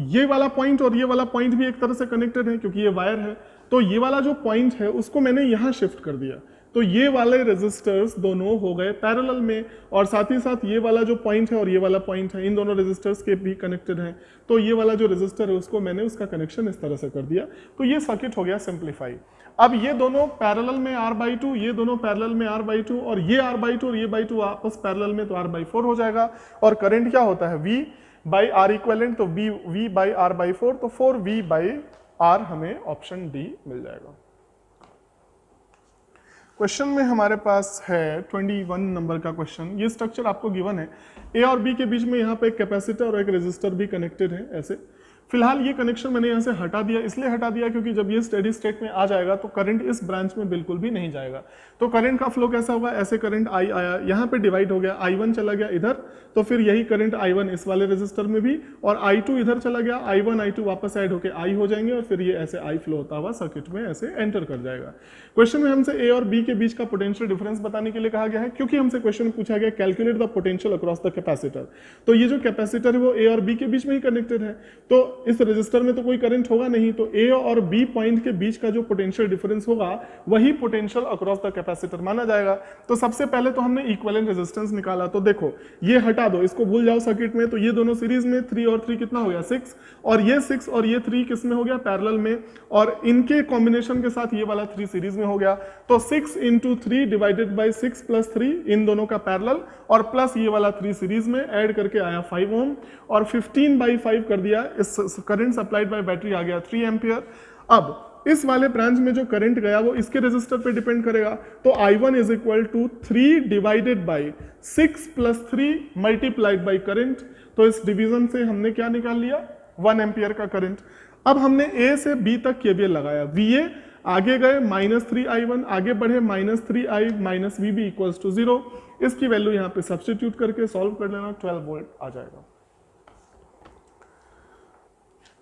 ये वाला पॉइंट और ये वाला पॉइंट भी एक तरह से कनेक्टेड है क्योंकि ये वायर है। तो ये वाला जो पॉइंट है उसको मैंने यहाँ शिफ्ट कर दिया, तो ये वाले रेजिस्टर्स दोनों हो गए पैरेलल में, और साथ ही साथ ये वाला जो पॉइंट है और ये वाला पॉइंट है, इन दोनों रेजिस्टर्स के भी कनेक्टेड हैं। तो ये वाला जो रेजिस्टर है उसको मैंने उसका कनेक्शन इस तरह से कर दिया, तो ये सर्किट हो गया सिंप्लीफाई। अब ये दोनों पैरेलल में R/2, ये दोनों पैरेलल में R/2, और ये R/2 और ये R/2 आपस पैरेलल में तो R/4 हो जाएगा। और करंट क्या होता है V/R इक्विवेलेंट, तो V/R/4, तो 4V/R हमें ऑप्शन डी मिल जाएगा। क्वेश्चन में हमारे पास है 21 नंबर का क्वेश्चन, ये स्ट्रक्चर आपको गिवन है, ए और बी के बीच में यहाँ पे एक कैपेसिटर और एक रेजिस्टर भी कनेक्टेड है ऐसे। फिलहाल ये कनेक्शन मैंने यहाँ से हटा दिया, इसलिए हटा दिया क्योंकि जब ये स्टेडी स्टेट में आ जाएगा तो करंट इस ब्रांच में बिल्कुल भी नहीं जाएगा। तो करंट का फ्लो कैसा होगा, ऐसे करंट I आया, यहाँ पे डिवाइड हो गया, I1 चला गया इधर, तो फिर यही करंट I1 इस वाले रेजिस्टर में भी, और I2 इधर चला गया, I1 I2 वापस ऐड होके I हो जाएंगे, और फिर ये ऐसे I फ्लो होता हुआ सर्किट में ऐसे एंटर कर जाएगा। क्वेश्चन में हमसे ए और बी के बीच का पोटेंशियल डिफरेंस बताने के लिए कहा गया है, क्योंकि हमसे क्वेश्चन पूछा गया calculate the potential across the capacitor. तो ये जो कैपेसिटर है वो ए और बी के बीच में ही कनेक्टेड है, तो इस रेजिस्टर में तो कोई करंट होगा नहीं, तो ए और बी पॉइंट के बीच का जो पोटेंशियल डिफरेंस होगा वही पोटेंशियल अक्रॉस द कैपेसिटर माना जाएगा। तो सबसे पहले तो हमने इक्विवेलेंट रेजिस्टेंस निकाला, तो देखो ये हटा दो, इसको भूल जाओ सर्किट में, तो ये दोनों सीरीज में 3 और 3 कितना हो गया 6, और ये 6 और ये 3 किस में हो गया पैरेलल में, और इनके कॉम्बिनेशन के साथ ये वाला 3 सीरीज में हो गया। तो 6 × 3 डिवाइडेड बाई 6 + 3 इन दोनों का पैरेलल और प्लस ये वाला 3 सीरीज में ऐड करके आया 5 ओम, और 15/5 कर दिया, इस करंट सप्लाइड बाय बैटरी आ गया 3 एम्पियर। अब इस वाले ब्रांच में जो करंट गया वो इसके रेजिस्टर पे डिपेंड करेगा, तो I1 = 3 divided by 6 + 3 multiplied by current. तो इस डिवीजन से हमने क्या निकाल लिया 1 एम्पियर का करंट। अब हमने A से B तक KVL लगाया, VA आगे गए -3I1, आगे बढ़े -3I - VB = 0। इसकी वैल्यू यहाँ पे सब्स्टिट्यूट करके सॉल्व कर लेना, 12 वोल्ट आ जाएगा।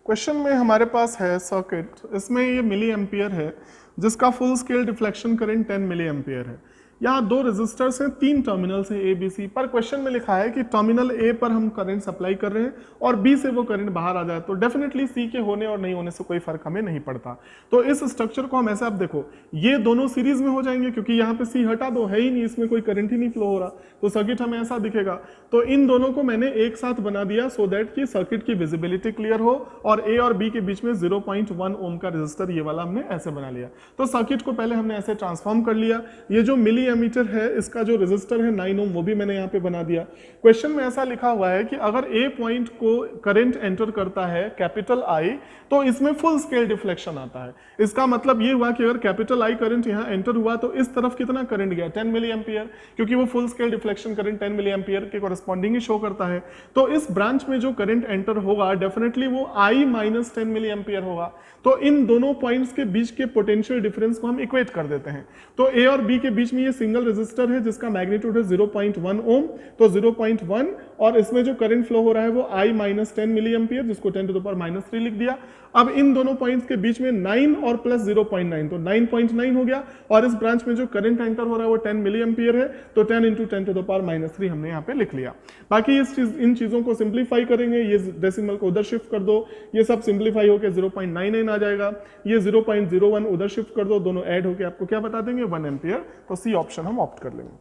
क्वेश्चन में हमारे पास है सर्किट, इसमें ये मिली एम्पियर है जिसका full scale deflection current 10 milliampere है। यहाँ 2 रेजिस्टर्स हैं, 3 टर्मिनल्स हैं ABC, पर क्वेश्चन में लिखा है कि टर्मिनल A पर हम करंट सप्लाई कर रहे हैं और B से वो करंट बाहर आ जाए, तो डेफिनेटली C के होने और नहीं होने से कोई फर्क हमें नहीं पड़ता। तो इस स्ट्रक्चर को हम ऐसे, आप देखो ये दोनों सीरीज में हो जाएंगे क्योंकि यहाँ पे C हटा दो, है ही नहीं, इसमें कोई करंट ही नहीं फ्लो हो रहा, तो सर्किट हमें ऐसा दिखेगा। तो इन दोनों को मैंने एक साथ बना दिया सो दैट कि सर्किट की विजिबिलिटी क्लियर हो, और A और B के बीच में 0.1 ओम का रेजिस्टर ये वाला हमने ऐसे बना लिया। तो सर्किट को पहले हमने ऐसे ट्रांसफॉर्म कर लिया। ये जो मिली एमीटर है इसका जो रेजिस्टर है 9 ओम वो भी मैंने यहाँ पे बना दिया। क्वेश्चन में ऐसा लिखा हुआ है कि अगर A पॉइंट को करंट एंटर करता है कैपिटल I तो इसमें फुल स्केल डिफ्लेक्शन आता है। इसका मतलब ये हुआ कि अगर कैपिटल I करंट यहाँ एंटर हुआ तो इस तरफ कितना करंट गया 10 मिली एम्पियर, क्योंकि वो full scale deflection current 10 milliampere के कॉरेस्पॉन्डिंग ही शो करता है। तो इस ब्रांच में जो करंट एंटर होगा डेफिनेटली वो I - 10 मिली एम्पियर होगा। तो इन दोनों पॉइंट्स के बीच के पोटेंशियल डिफरेंस को हम इक्वेट कर देते हैं। तो A और B के बीच में ये सिंगल रेजिस्टर है जिसका मैग्नीट्यूड है 0.1 ओम, तो 0.1, और इसमें जो करंट फ्लो हो रहा है वो I - 10 मिली एम्पियर, जिसको 10⁻³ लिख दिया। अब इन दोनों पॉइंट्स के बीच में 9 और प्लस 0.9 तो 9.9 हो गया, और इस ब्रांच में जो करंट एंटर हो रहा है वो 10 मिली एम्पियर है, तो 10 × 10⁻³ हमने यहाँ पे लिख लिया। बाकी इन चीजों को सिंप्लीफाई करेंगे, ये डेसिमल को उधर शिफ्ट कर दो, ये सब सिंप्लीफाई होकर 0.99 आ जाएगा, ये 0.01 उधर शिफ्ट कर दो, दोनों ऐड होकर आपको क्या बता देंगे 1 एम्पियर। तो सी ऑप्शन हम ऑप्ट कर लेंगे।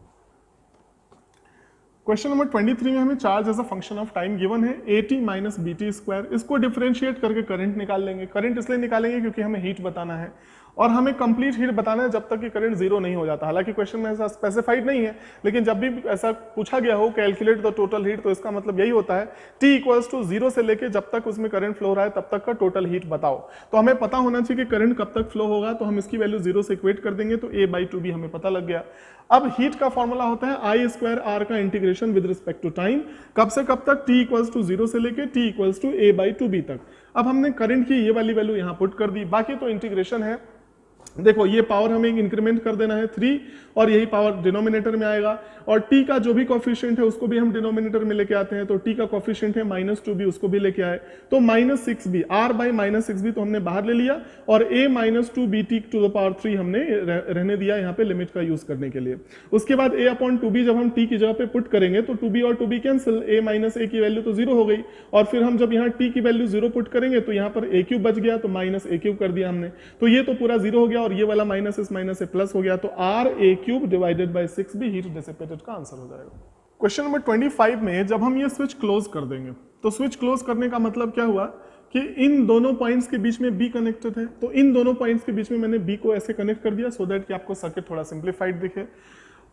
क्वेश्चन नंबर 23 में हमें charge as a function of time given है AT - BT²। इसको डिफरेंशिएट करके करंट निकाल लेंगे। करंट इसलिए निकालेंगे क्योंकि हमें हीट बताना है, और हमें कंप्लीट हीट बताना है जब तक कि करंट 0 नहीं हो जाता। हालांकि क्वेश्चन में ऐसा स्पेसिफाइड नहीं है, लेकिन जब भी ऐसा पूछा गया हो कैलकुलेट द टोटल हीट, तो इसका मतलब यही होता है T = 0 से लेके जब तक उसमें करंट फ्लो रहा है तब तक का टोटल हीट बताओ। तो हमें पता होना चाहिए कि करंट कब तक फ्लो होगा, तो हम इसकी वैल्यू 0 से इक्वेट कर देंगे, तो A/2B हमें पता लग गया। अब हीट का फॉर्मूला होता है I² R का integration with respect to time, कब से कब तक, T = 0 से लेके T = A/2B तक। अब हमने करंट की ये वाली वैल्यू यहाँ पुट कर दी, बाकी तो इंटीग्रेशन है। देखो ये पावर हमें इंक्रीमेंट कर देना है 3, और यही पावर डिनोमिनेटर में आएगा, और t का जो भी कोफिशिएंट है उसको भी हम डिनोमिनेटर में लेके आते हैं, तो t का कोफिशिएंट है -2b, उसको भी लेके आए, तो -6b, r/-6b तो हमने बाहर ले लिया, और a - 2bt⁻³ हमने रहने दिया यहाँ पे लिमिट का यूज करने के लिए। उसके बाद a/2b जब हम t की जगह पे पुट करेंगे तो 2b और 2b कैंसिल, a - a की वैल्यू तो 0 हो गई, और फिर हम जब यहाँ t की वैल्यू 0 पुट करेंगे तो यहाँ पर a³ बच गया, तो -a³ कर दिया हमने, तो ये तो पूरा 0 हो गया, और ये वाला माइनस से प्लस हो गया, तो r⁴ divided by 6b heat dissipated का आंसर हो जाएगा। क्वेश्चन नंबर 25 में जब हम ये स्विच क्लोज कर देंगे, तो स्विच क्लोज करने का मतलब क्या हुआ कि इन दोनों पॉइंट्स के बीच में B कनेक्टेड है, तो इन दोनों पॉइंट्स के बीच में मैंने B को ऐसे कनेक्ट कर दिया सो दैट कि आपको सर्किट थोड़ा सिंप्लीफाइड दिखे।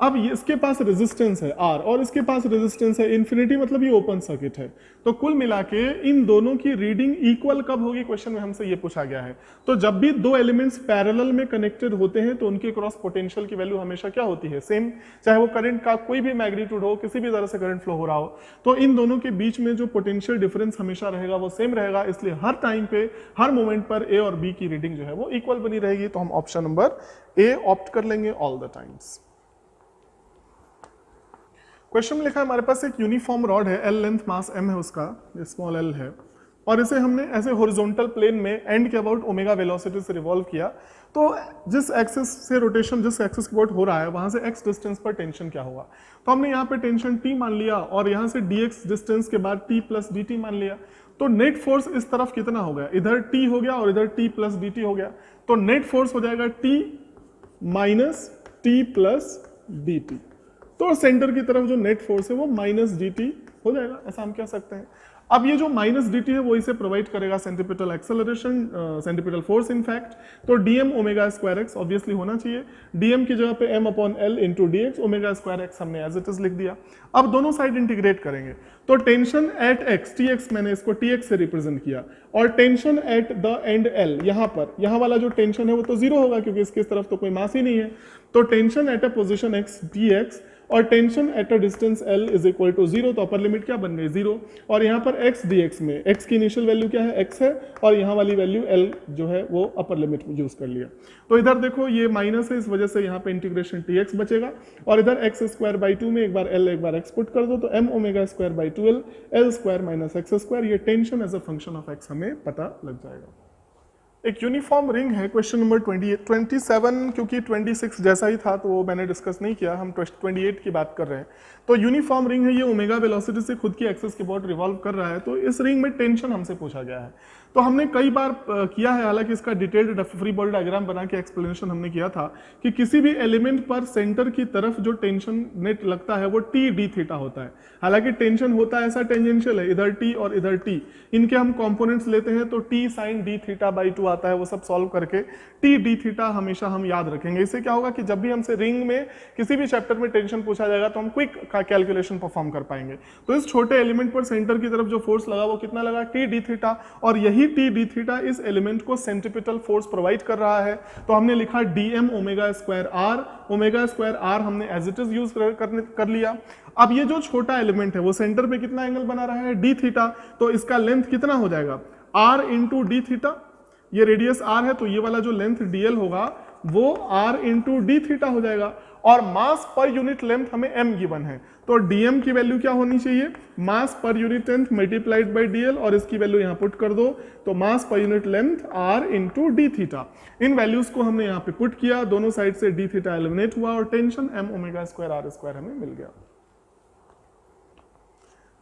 अब इसके पास रेजिस्टेंस है R और इसके पास रेजिस्टेंस है इन्फिनिटी, मतलब ये ओपन सर्किट है। तो कुल मिला के इन दोनों की रीडिंग इक्वल कब होगी, क्वेश्चन में हमसे ये पूछा गया है। तो जब भी दो एलिमेंट्स पैरेलल में कनेक्टेड होते हैं तो उनके क्रॉस पोटेंशियल की वैल्यू हमेशा क्या होती है, सेम, चाहे वो करंट का कोई भी मैग्नीट्यूड हो, किसी भी तरह से करंट फ्लो हो रहा हो, तो इन दोनों के बीच में जो पोटेंशियल डिफरेंस हमेशा रहेगा वो सेम रहेगा। इसलिए हर टाइम पे, हर मोमेंट पर A और B की रीडिंग जो है वो इक्वल बनी रहेगी। तो हम ऑप्शन नंबर A ऑप्ट कर लेंगे ऑल द टाइम्स। क्वेश्चन में लिखा है हमारे पास एक यूनिफॉर्म रॉड है, L लेंथ, मास M है उसका, स्मॉल l है, और इसे हमने ऐसे हॉरिजॉन्टल प्लेन में एंड के अबाउट ओमेगा वेलोसिटी से रिवॉल्व किया। तो जिस एक्सिस से रोटेशन जिस एक्सिस के अबाउट हो रहा है वहां से x डिस्टेंस पर टेंशन क्या होगा, तो हमने यहाँ पे टेंशन T मान लिया और यहाँ से dx डिस्टेंस के बाद T + dt मान लिया। तो नेट फोर्स इस तरफ कितना हो गया, इधर T हो गया और इधर T प्लस dt हो गया, तो नेट फोर्स हो जाएगा T minus T plus dt। तो सेंटर की तरफ जो नेट फोर्स है वो माइनस dt हो जाएगा, ऐसा हम कह सकते हैं। अब ये जो माइनस dt है वो इसे प्रोवाइड करेगा centripetal acceleration, centripetal force in fact. तो dm omega square x obviously होना चाहिए, dm की जगह पे m upon L into D x, omega square x हमने एज इट इज लिख दिया। अब दोनों साइड इंटीग्रेट करेंगे, तो टेंशन एट एक्स, tx मैंने इसको tx से रिप्रेजेंट किया, और tension at the end l, यहाँ पर यहाँ वाला जो टेंशन है वो तो जीरो होगा क्योंकि इसकी तरफ तो कोई मास ही नहीं है। तो tension at a position x dx और tension at a distance l is equal to zero, तो अपर लिमिट क्या बन गई जीरो, और यहाँ पर x dx में x की इनिशियल वैल्यू क्या है, x है, और यहाँ वाली वैल्यू l जो है वो अपर लिमिट में यूज कर लिया। तो इधर देखो ये माइनस है, इस वजह से यहाँ पे इंटीग्रेशन tx बचेगा, और इधर x स्क्वायर बाई 2 में एक बार l एक बार x पुट कर दो, तो m omega square by 2l l square minus x square, ये tension as a function of x हमें पता लग जाएगा। एक यूनिफॉर्म रिंग है, क्वेश्चन नंबर 27, क्योंकि 26 जैसा ही था तो वो मैंने डिस्कस नहीं किया, हम 28 की बात कर रहे हैं। तो यूनिफॉर्म रिंग है, ये ओमेगा वेलोसिटी से खुद की एक्सिस के अबाउट रिवॉल्व कर रहा है, तो इस रिंग में टेंशन हमसे पूछा गया है। तो हमने कई बार किया है, हालांकि इसका डिटेल्ड फ्री बॉडी डायग्राम बना के एक्सप्लेनेशन हमने किया था कि किसी भी एलिमेंट पर सेंटर की तरफ जो टेंशन नेट लगता है वो टी डी थीटा होता है। हालांकि टेंशन होता है ऐसा टेंजेंशियल है, इधर टी और इधर टी, इनके हम कंपोनेंट्स लेते हैं तो T sine D theta by 2 आता है, वो सब सॉल्व करके टी डी थीटा हमेशा हम याद रखेंगे। इससे क्या होगा कि जब भी हमसे रिंग में किसी भी चैप्टर में टेंशन पूछा जाएगा तो हम क्विक कैलकुलेशन परफॉर्म कर पाएंगे। तो इस छोटे एलिमेंट पर सेंटर की तरफ जो फोर्स लगा वो कितना लगा, टी डी थीटा, और यही टी डी थीटा इस एलिमेंट को सेंट्रीपिटल फोर्स प्रोवाइड कर रहा है। तो हमने लिखा DM omega square R, omega square R हमने एज इट इज यूज कर लिया। अब ये जो छोटा एलिमेंट है वो सेंटर पे कितना एंगल बना रहा है, डी थीटा, तो इसका लेंथ कितना हो जाएगा, आर इंटू डी थीटा, ये रेडियस आर है तो ये वाला जो लेंथ डीएल होगा वो आर इंटू डी थीटा हो जाएगा, और मास पर यूनिट लेंथ हमें m गिवन है, तो dm की वैल्यू क्या होनी चाहिए, mass per unit length multiplied by dl, और इसकी वैल्यू यहां पुट कर दो, तो mass per unit length r into d theta. इन वैल्यूज को हमने यहां पे पुट किया, दोनों साइड से डी थीटा एलिमिनेट हुआ और tension m omega square R square हमें मिल गया।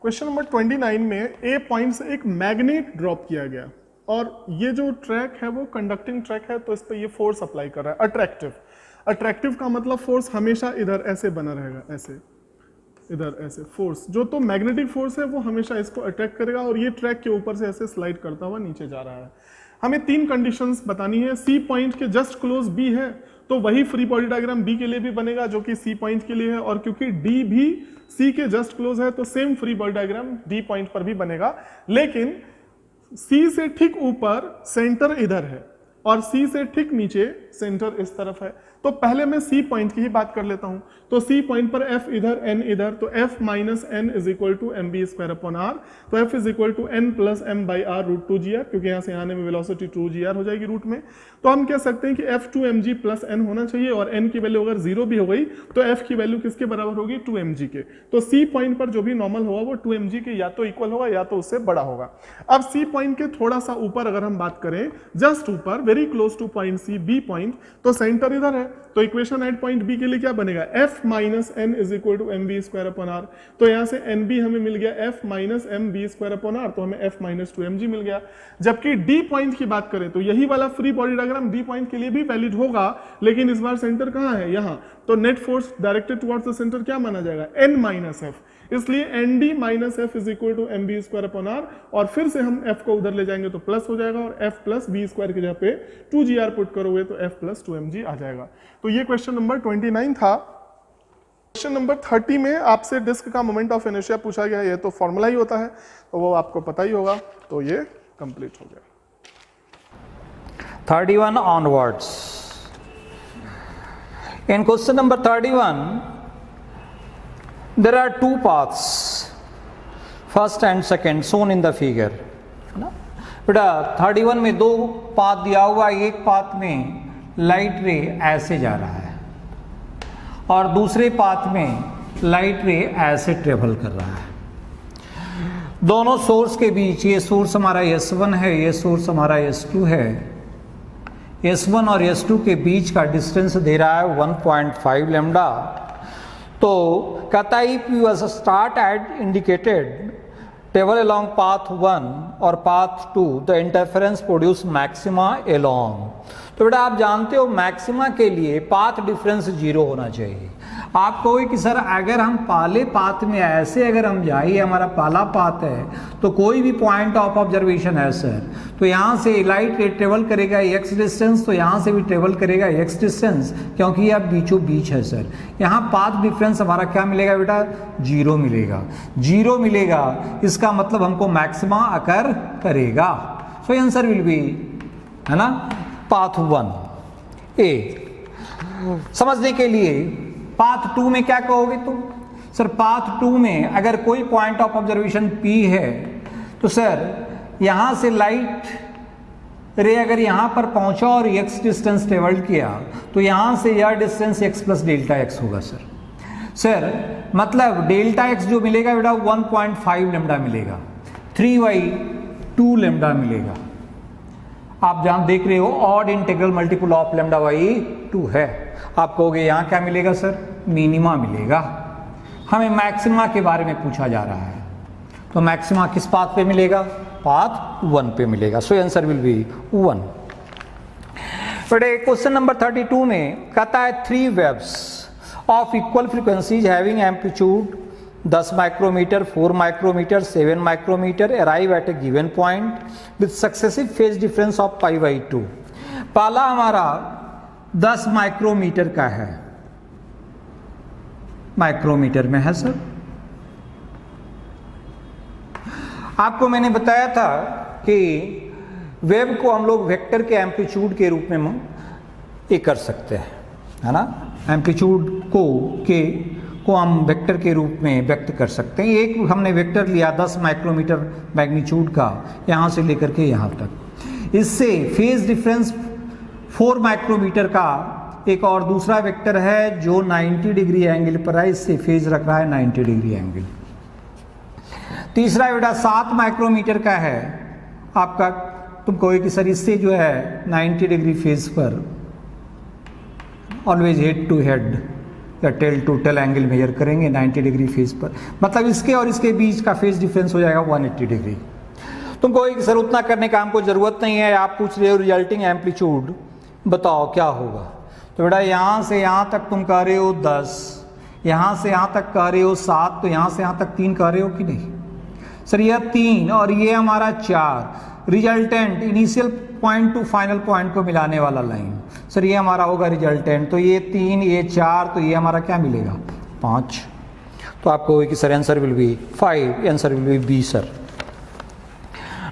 क्वेश्चन नंबर 29 में ए पॉइंट से एक मैग्नेट ड्रॉप किया गया, और ये जो ट्रैक है वो कंडक्टिंग ट्रैक है, तो इस पर ये फोर्स अप्लाई कर रहा है अट्रैक्टिव। अट्रैक्टिव का मतलब फोर्स हमेशा इधर ऐसे बना रहेगा, ऐसे इधर ऐसे फोर्स, जो तो मैग्नेटिक फोर्स है वो हमेशा इसको अट्रैक्ट करेगा, और ये ट्रैक के ऊपर से ऐसे स्लाइड करता हुआ नीचे जा रहा है। हमें 3 कंडीशंस बतानी है। सी पॉइंट के जस्ट क्लोज बी है तो वही फ्री बॉडी डायग्राम बी के लिए भी बनेगा जो कि सी पॉइंट के लिए है, और क्योंकि डी भी सी के जस्ट क्लोज है तो same free body diagram D point पर भी बनेगा। लेकिन सी से ठीक ऊपर सेंटर इधर है और सी से ठीक नीचे सेंटर इस तरफ है, तो पहले मैं सी पॉइंट की ही बात कर लेता हूं। तो सी पॉइंट पर एफ इधर एन इधर, तो F minus N is equal to M B square upon R, तो F is equal to N plus m by R root 2 g R, क्योंकि यहां से आने में वेलोसिटी 2 जी आर हो जाएगी रूट में। तो हम कह सकते हैं कि F 2 M G plus N होना चाहिए, और एन की वैल्यू अगर 0 भी हो गई तो एफ की वैल्यू किसके बराबर होगी, 2 एम जी के। तो सी पॉइंट पर जो भी नॉर्मल होगा वो 2 एम जी के या तो इक्वल होगा या तो उससे बड़ा होगा। अब सी पॉइंट के थोड़ा सा ऊपर अगर हम बात करें, जस्ट ऊपर very close to point C, B point, तो सेंटर इधर है, तो इक्वेशन एट पॉइंट बी के लिए क्या बनेगा, F minus N is equal to M B square upon R. तो यहां से एन बी हमें मिल गया F minus M B square upon R, तो हमें एफ माइनस 2 एम जी मिल गया। जबकि डी पॉइंट की बात करें तो यही वाला free body diagram D point के लिए भी वैलिड होगा, लेकिन इस बार सेंटर कहां है, यहां, तो net force directed towards the centre क्या माना जाएगा, एन माइनस एफ, इसलिए N D minus F is equal to M B square upon R, और फिर से हम एफ को उधर ले जाएंगे तो प्लस हो जाएगा, और एफ प्लस बी स्क्वायर की जगह पे 2 जी आर पुट करोगे तो एफ प्लस 2 एम जी आ जाएगा। तो ये क्वेश्चन नंबर 29 था। क्वेश्चन नंबर 30 में आपसे डिस्क का मोमेंट ऑफ इनर्शिया पूछा गया, ये तो फॉर्मूला ही होता है तो वो आपको पता ही होगा, तो ये कंप्लीट हो गया। 31 onwards. In question number 31, there are 2 paths, first and second, shown in the figure. बेटा 31 में 2 पाथ दिया हुआ है, एक पाथ में लाइट रे ऐसे जा रहा है और दूसरे पाथ में लाइट रे ऐसे ट्रेवल कर रहा है। दोनों सोर्स के बीच, ये सोर्स हमारा S1 है, ये सोर्स हमारा S2 है, S1 और S2 के बीच का डिस्टेंस दे रहा है 1.5 लैम्डा। तो कहता है if you start at indicated travel along path 1 और path 2 the interference produce maxima along। तो बेटा आप जानते हो मैक्सिमा के लिए पाथ डिफरेंस 0 होना चाहिए। आप कहोगे कि सर अगर हम पहले पाथ में ऐसे अगर हम जाइए, हमारा पहला पाथ है तो कोई भी पॉइंट ऑफ ऑब्जर्वेशन है सर, तो यहाँ से लाइट रे ट्रेवल करेगा x डिस्टेंस, तो यहाँ से भी ट्रेवल करेगा x डिस्टेंस, क्योंकि यह बीचों बीच है सर। यहाँ पाथ डिफरेंस हमारा क्या मिलेगा बेटा? 0 मिलेगा। 0 मिलेगा, इसका मतलब हमको मैक्सिमा अकर करेगा। सो आंसर विल बी, है ना, पाथ 1 ए। समझने के लिए पाथ 2 में क्या कहोगे तुम? सर पाथ 2 में अगर कोई पॉइंट ऑफ ऑब्जर्वेशन P है तो सर यहां से लाइट रे अगर यहां पर पहुंचा और x डिस्टेंस ट्रेवल किया तो यहां से यह distance x plus delta x होगा सर। सर मतलब डेल्टा x जो मिलेगा बेटा 1.5 लेमडा मिलेगा, 3/2 लेमडा मिलेगा। आप जहां देख रहे हो odd integral multiple of lambda by 2 है। आप कहोगे यहां क्या मिलेगा सर? मिनिमा मिलेगा। हमें मैक्सिमा के बारे में पूछा जा रहा है, तो मैक्सिमा किस पाथ पे मिलेगा? पाथ 1 पे मिलेगा। So answer will be 1। बेटे क्वेश्चन नंबर 32 में कहता है 3 waves of equal frequencies having amplitude 10 micrometre, 4 micrometre, 7 micrometre arrive at a given point with successive phase difference of π/2। पहला हमारा 10 माइक्रोमीटर का है, माइक्रोमीटर में है सर। आपको मैंने बताया था कि वेव को हम लोग वेक्टर के एम्पलीट्यूड के रूप में ये कर सकते हैं, है ना। एम्पलीट्यूड को हम वेक्टर के रूप में व्यक्त कर सकते हैं। एक हमने वेक्टर लिया 10 माइक्रोमीटर मैग्नीट्यूड का, यहाँ से लेकर के यहाँ तक। इससे फेज डिफरेंस 4 माइक्रोमीटर का एक और दूसरा वेक्टर है जो 90 डिग्री एंगल पर है, इससे फेज रख रहा है 90 डिग्री एंगल। तीसरा बेटा 7 माइक्रोमीटर का है आपका, तुम कहोगे कि सर इससे जो है 90 डिग्री फेज पर ऑलवेज हेड टू हेड या tail to tail angle measure करेंगे 90 डिग्री फेज पर, मतलब इसके और इसके बीच का फेज डिफरेंस हो जाएगा 180 डिग्री। तुम कहोगे कि सर उतना करने का हमको जरूरत नहीं है, आप पूछ रहे हो रिजल्टिंग एम्पलीट्यूड बताओ क्या होगा। तो बेटा यहाँ से यहाँ तक तुम कह रहे हो 10, यहाँ से यहाँ तक कह रहे हो 7, तो यहाँ से यहाँ तक 3 कह रहे हो कि नहीं सर? यह 3 और ये हमारा 4, resultant initial point two final point को मिलाने वाला लाइन सर, ये हमारा होगा रिजल्टेंट। तो ये 3, ये 4, तो ये हमारा क्या मिलेगा? 5। तो आपको कि sir answer will be 5, answer will be B sir.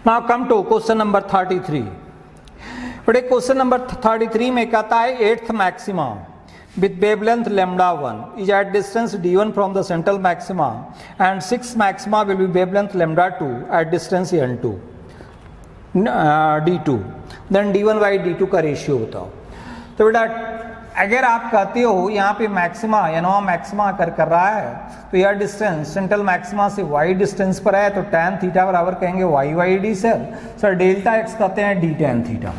Now come to question number 33। बड़े क्वेश्चन नंबर 33 में कहता है 8th maxima with wavelength lambda 1 is at distance d1 from the central maxima and 6th maxima will be wavelength lambda 2 at distance n2 d2, then d1 by d2 का ratio बताओ। तो बेटा अगर आप कहते हो यहाँ पे मैक्सिमा यानी मैक्सिमा कर रहा है तो यह डिस्टेंस सेंट्रल मैक्सिमा से y डिस्टेंस पर है, तो tan थीटा बराबर कहेंगे y/d सर डेल्टा x कहते हैं d tan theta.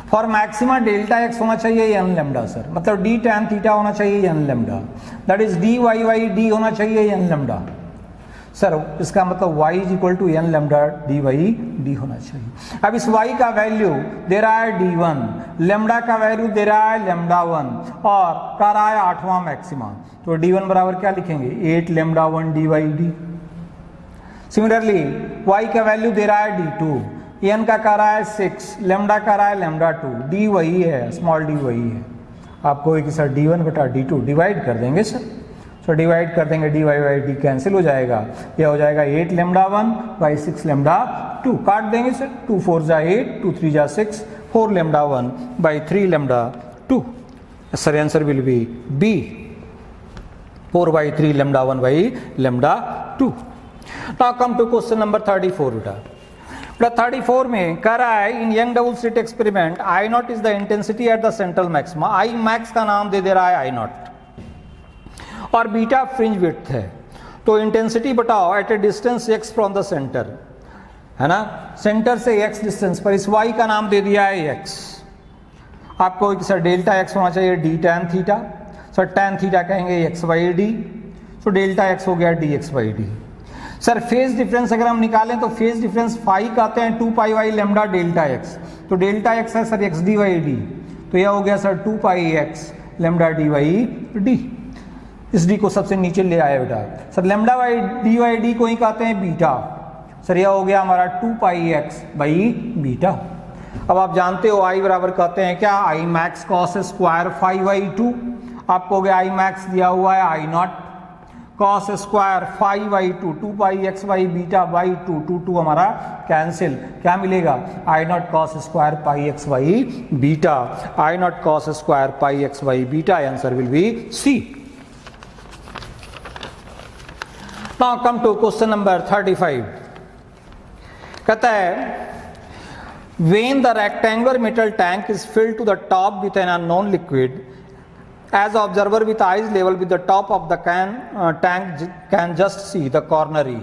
For maxima delta x होना चाहिए n लेमडा सर, मतलब d tan थीटा होना चाहिए n lambda, that is dy/d होना चाहिए n लेमडा सर। इसका मतलब y is equal to n lambda d/d होना चाहिए। अब इस y का वैल्यू दे रहा है d1, लेमडा का वैल्यू दे रहा है लेमडा 1 और कह रहा है 8वां मैक्सिमा, तो d1 बराबर क्या लिखेंगे? 8 लेमडा 1 d/d। सिमिलरली y का वैल्यू दे रहा है d2, n का कह रहा है 6, लेमडा का रहा है लेमडा 2, d वही है, स्मॉल d वही है। आपको कि सर d1 बटा d2 डिवाइड कर देंगे सर, तो डिवाइड कर देंगे dy/d कैंसिल हो जाएगा, यह हो जाएगा 8 लेमडा 1 बाई 6 लेमडा 2, काट देंगे सर, 2 4 जा 8, 2 3 जा 6, 4 lambda 1 by 3 lambda 2। Sir answer will be B, 4/3 lambda 1 by lambda 2। Now come to question number 34 बेटा। 34 में कह रहा है in Young double slit experiment I naught is the intensity at the central maxima, I max का नाम दे रहा है आई नॉट और बीटा फ्रिंज विड्थ है, तो इंटेंसिटी बताओ at a distance x from the centre, है ना, सेंटर से x डिस्टेंस पर। इस y का नाम दे दिया है x। आपको सर डेल्टा x होना चाहिए d tan theta, sir tan theta कहेंगे x/d, तो डेल्टा x हो गया dx/d। सर फेज डिफरेंस अगर हम निकालें तो फेज डिफरेंस फाई कहते हैं 2 pi y lambda delta x, तो डेल्टा एक्स है sir x d y d, तो यह हो गया sir 2 pi x lambda d y d. इस डी को सबसे नीचे ले आया बेटा। सर लेमडा वाई डी को ही कहते हैं बीटा, सर यह हो गया हमारा 2 पाई एक्स बाई बीटा। अब आप जानते हो आई बराबर कहते हैं क्या, I max cos square phi by 2, आपको हो गया आई मैक्स दिया हुआ है I not cos square phi by 2, 2 pi x by beta by 2, 2 2 हमारा कैंसिल, क्या मिलेगा I not cos square pi x by beta, I not cos square pi x by beta, answer will be C. Now come to question number 35। कहता है when the rectangular metal tank is filled to the top with an unknown liquid, as observer with eyes level with the top of the tank can just see the corner E,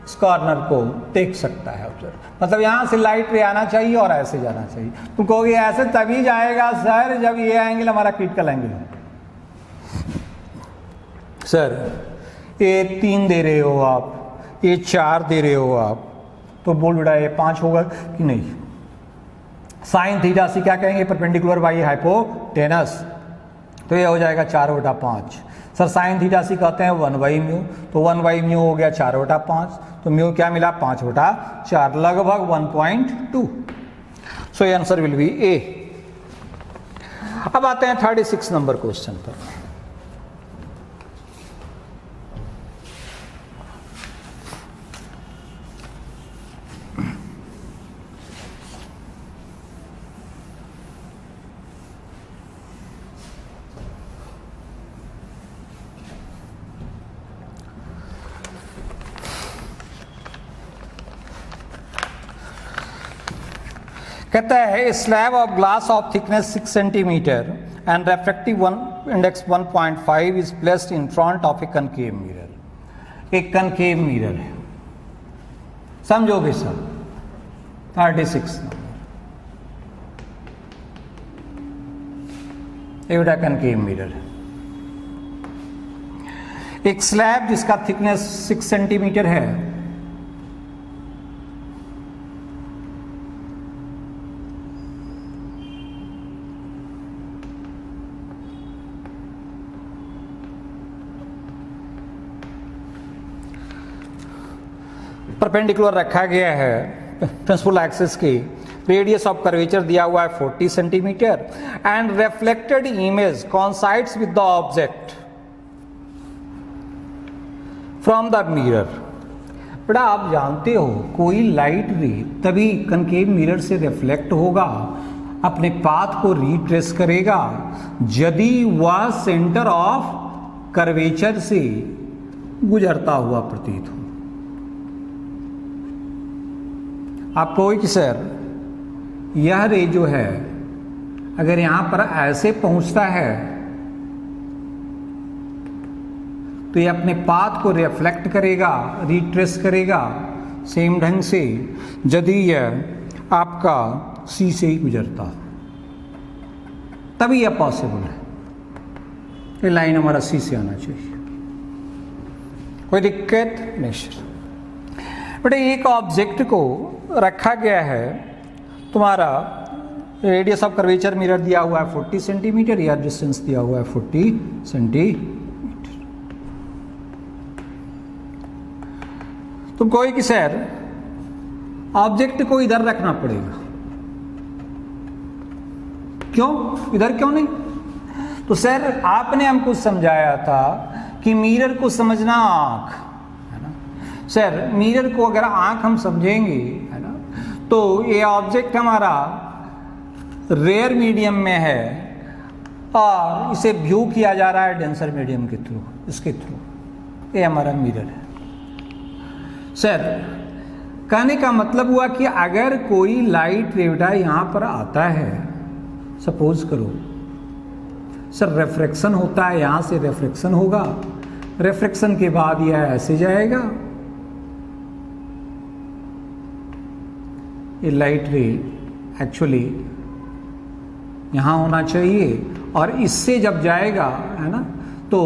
इस corner को देख सकता है observer, मतलब यहां से light रे आना चाहिए और ऐसे जाना चाहिए। तुम कहोगे ऐसे तभी जाएगा सर जब ये एंगल हमारा क्रिटिकल एंगल हो। सर ये 3 दे रहे हो आप, ये 4 दे रहे हो आप, तो बोल बेटा ये 5 होगा कि नहीं। साइन थीटा से क्या कहेंगे, परपेंडिकुलर बाई हाइपोटेनस, तो ये हो जाएगा 4/5। सर साइन थीटा से कहते हैं 1/μ, तो 1/μ हो गया 4/5, तो म्यू क्या मिला 5/4, लगभग 1.2। सो ये आंसर विल बी ए। अब आते हैं 36 नंबर क्वेश्चन पर। कहता है slab of glass of thickness 6 centimetre and refractive index 1.5 is placed in front of A concave mirror. एक कनकेव मिरर है, समझोगे सब। 36 ये बेटा कनकेव मिरर है। एक स्लैब जिसका थिकनेस 6 सेंटीमीटर है, परपेंडिकुलर रखा गया है प्रिंसिपल एक्सिस की, रेडियस ऑफ कर्वेचर दिया हुआ है 40 centimetre and reflected image coincides with the object from the mirror. बेटा आप जानते हो कोई लाइट रे तभी कनकेव मिरर से रिफ्लेक्ट होगा, अपने पाथ को रिट्रेस करेगा यदि वह सेंटर ऑफ कर्वेचर से गुजरता हुआ प्रतीत हो। आप कहोगे कि सर यह रे जो है अगर यहां पर ऐसे पहुंचता है तो ये अपने पाथ को रिफ्लेक्ट करेगा, रिट्रेस करेगा सेम ढंग से यदि यह आपका सी से ही गुजरता, तभी यह पॉसिबल है। ये लाइन हमारा सी से आना चाहिए, कोई दिक्कत नहीं सर। बेटा एक ऑब्जेक्ट को रखा गया है, तुम्हारा रेडियस ऑफ कर्वेचर मिरर दिया हुआ है 40 सेंटीमीटर, या डिस्टेंस दिया हुआ है 40 सेंटीमीटर। तुम कहोगे कि सर ऑब्जेक्ट को इधर रखना पड़ेगा, क्यों इधर क्यों नहीं? तो सर आपने हमको समझाया था कि मिरर को समझना आंख है ना। सर मिरर को अगर आंख हम समझेंगे है ना, तो ये ऑब्जेक्ट हमारा रेयर मीडियम में है और इसे व्यू किया जा रहा है डेंसर मीडियम के थ्रू, इसके थ्रू। ये हमारा मिरर है। सर कहने का मतलब हुआ कि अगर कोई लाइट रेवटा यहां पर आता है, सपोज करो सर रिफ्रैक्शन होता है, यहां से रिफ्रैक्शन होगा, रिफ्रैक्शन के बाद यह ऐसे जाएगा, ये लाइट रे एक्चुअली यहां होना चाहिए और इससे जब जाएगा है ना, तो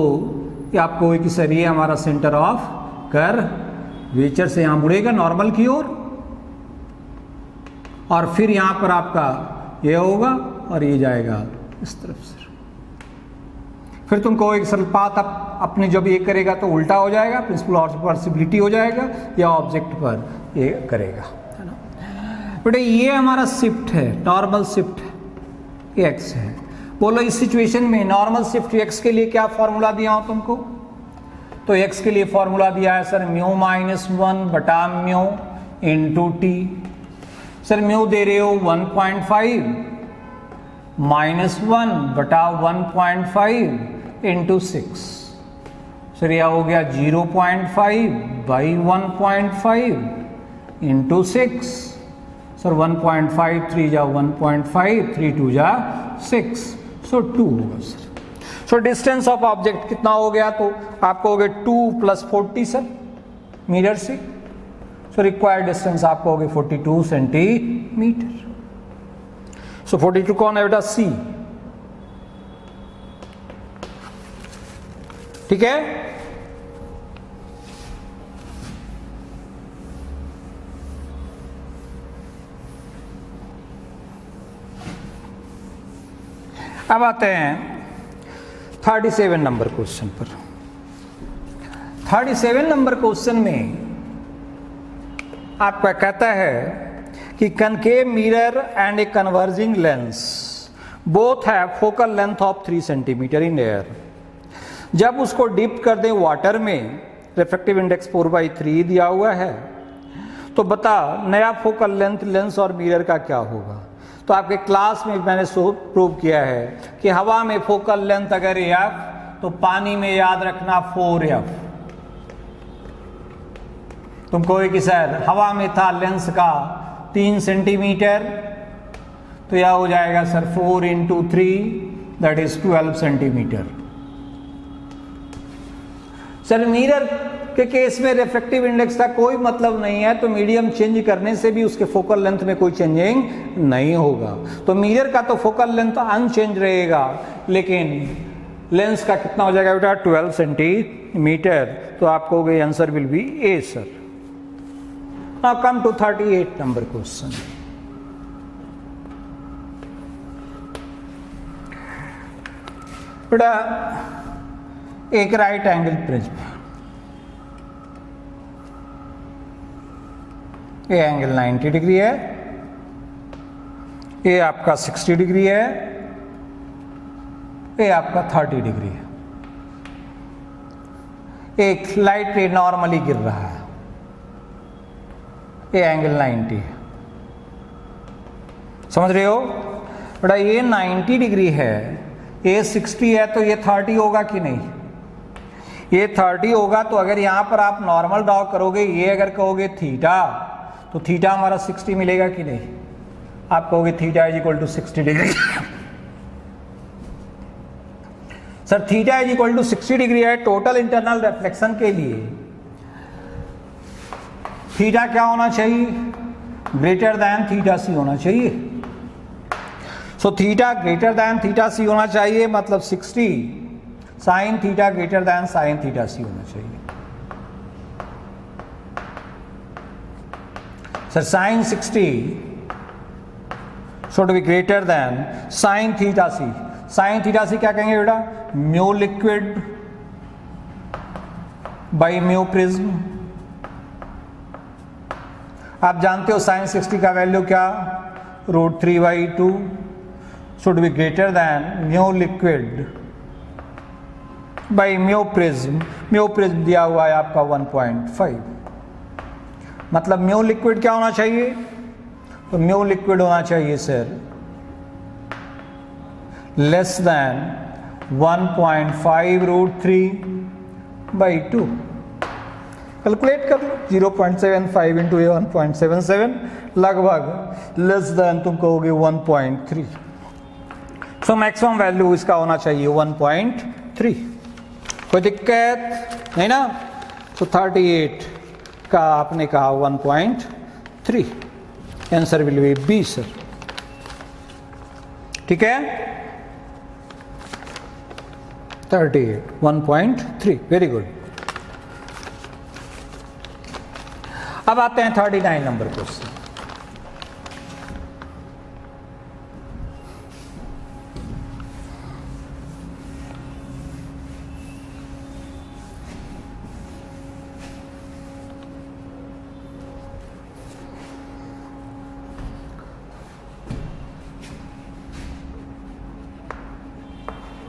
ये आपको कि सर ये हमारा सेंटर ऑफ कर्वेचर से यहाँ मुड़ेगा नॉर्मल की ओर, और फिर यहाँ पर आपका ये होगा और ये जाएगा इस तरफ से। फिर तुम कहोगे सर पाथ अपने जब ये करेगा तो उल्टा हो जाएगा, प्रिंसिपल ऑफ रिवर्सिबिलिटी हो जाएगा या ऑब्जेक्ट पर ये करेगा, है ना। बेटा ये हमारा शिफ्ट है, नॉर्मल शिफ्ट एक्स है। बोलो इस सिचुएशन में नॉर्मल शिफ्ट एक्स के लिए क्या फॉर्मूला दिया हो तुमको? तो एक्स के लिए फॉर्मूला दिया है सर म्यू -1 बटा mu into T. Sir mu दे रहे हो 1.5 -1 बटा 1.5 इंटू 6। सर यह हो गया 0.5 बाई 1.5 इंटू 6। सर 1.5 3 जा 1.5 3 2 जा 6, सो 2 होगा sir. So distance of object कितना हो गया? तो आपको हो गया 2 + 40 सर मीटर से। सो रिक्वायर्ड डिस्टेंस आपको हो गया 42 सेंटीमीटर। सो 42 कौन है बेटा? सी। ठीक है। अब आते हैं 37 नंबर क्वेश्चन पर। 37 नंबर क्वेश्चन में आपका कहता है कि concave mirror and a converging lens both have focal length of 3 centimetre in air. जब उसको डिप कर दें वाटर में, रिफ्रैक्टिव इंडेक्स 4/3 दिया हुआ है, तो बता नया फोकल लेंथ लेंस और मिरर का क्या होगा? तो आपके क्लास में मैंने प्रूव किया है कि हवा में फोकल लेंथ अगर एफ तो पानी में याद रखना 4f। तुम कहोगे कि सर हवा में था लेंस का 3 सेंटीमीटर, तो यह हो जाएगा sir 4 × 3 that is 12 centimetre. Sir mirror के केस में रिफ्रैक्टिव इंडेक्स का कोई मतलब नहीं है, तो मीडियम चेंज करने से भी उसके फोकल लेंथ में कोई चेंजिंग नहीं होगा। तो मिरर का तो फोकल लेंथ अनचेंज रहेगा, लेकिन लेंस का कितना हो जाएगा बेटा? 12 सेंटीमीटर। तो आपको answer will be A sir. Now come to 38 number question. बेटा एक राइट एंगल प्रिज्म, ये एंगल 90 डिग्री है, ये आपका 60 डिग्री है, ये आपका 30 डिग्री है। एक लाइट रे नॉर्मली गिर रहा है, ये एंगल 90 है। समझ रहे हो बेटा? ये 90 डिग्री है, ये 60 है, तो ये 30 होगा कि नहीं? ये 30 होगा। तो अगर यहां पर आप नॉर्मल ड्रॉ करोगे, ये अगर कहोगे थीटा, तो थीटा हमारा 60 मिलेगा कि नहीं? आप कहोगे theta = 60 degree. Sir theta = 60 degree है टोटल इंटरनल रिफ्लेक्शन के लिए। थीटा क्या होना चाहिए? ग्रेटर दैन थीटा सी होना चाहिए। So theta greater than theta C होना चाहिए, मतलब 60 sine theta greater than sine theta C होना चाहिए। Sir sine 60 should be greater than sine theta C. Sine theta C क्या कहेंगे बेटा? Mu liquid by mu prism. आप जानते हो साइन 60 का वैल्यू क्या? √3/2 should be greater than mu liquid by mu prism. Mu prism दिया हुआ है आपका 1.5, मतलब म्यू लिक्विड क्या होना चाहिए? तो म्यू लिक्विड होना चाहिए सर लेस दैन 1.5 √3/2। कैलकुलेट कर लो, 0.75 × 1.77 लगभग लेस दैन तुम कहोगे 1.3। सो मैक्सिमम वैल्यू इसका होना चाहिए 1.3। कोई दिक्कत नहीं ना? तो 38 का आपने कहा 1.3, answer will be B sir. ठीक है। 38, 1.3, वेरी गुड। अब आते हैं 39 नंबर क्वेश्चन।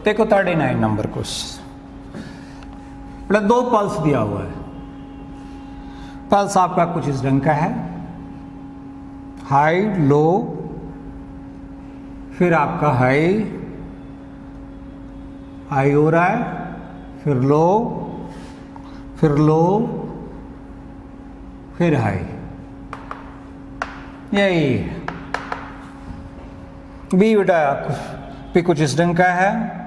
देखो 39 नंबर क्वेश्चन, बेटा दो पल्स दिया हुआ है। पल्स आपका कुछ इस ढंग का है, हाई लो, फिर आपका हाई हाई हो रहा है, फिर लो, फिर लो, फिर हाई, यही है। बी बेटा भी कुछ इस ढंग का है।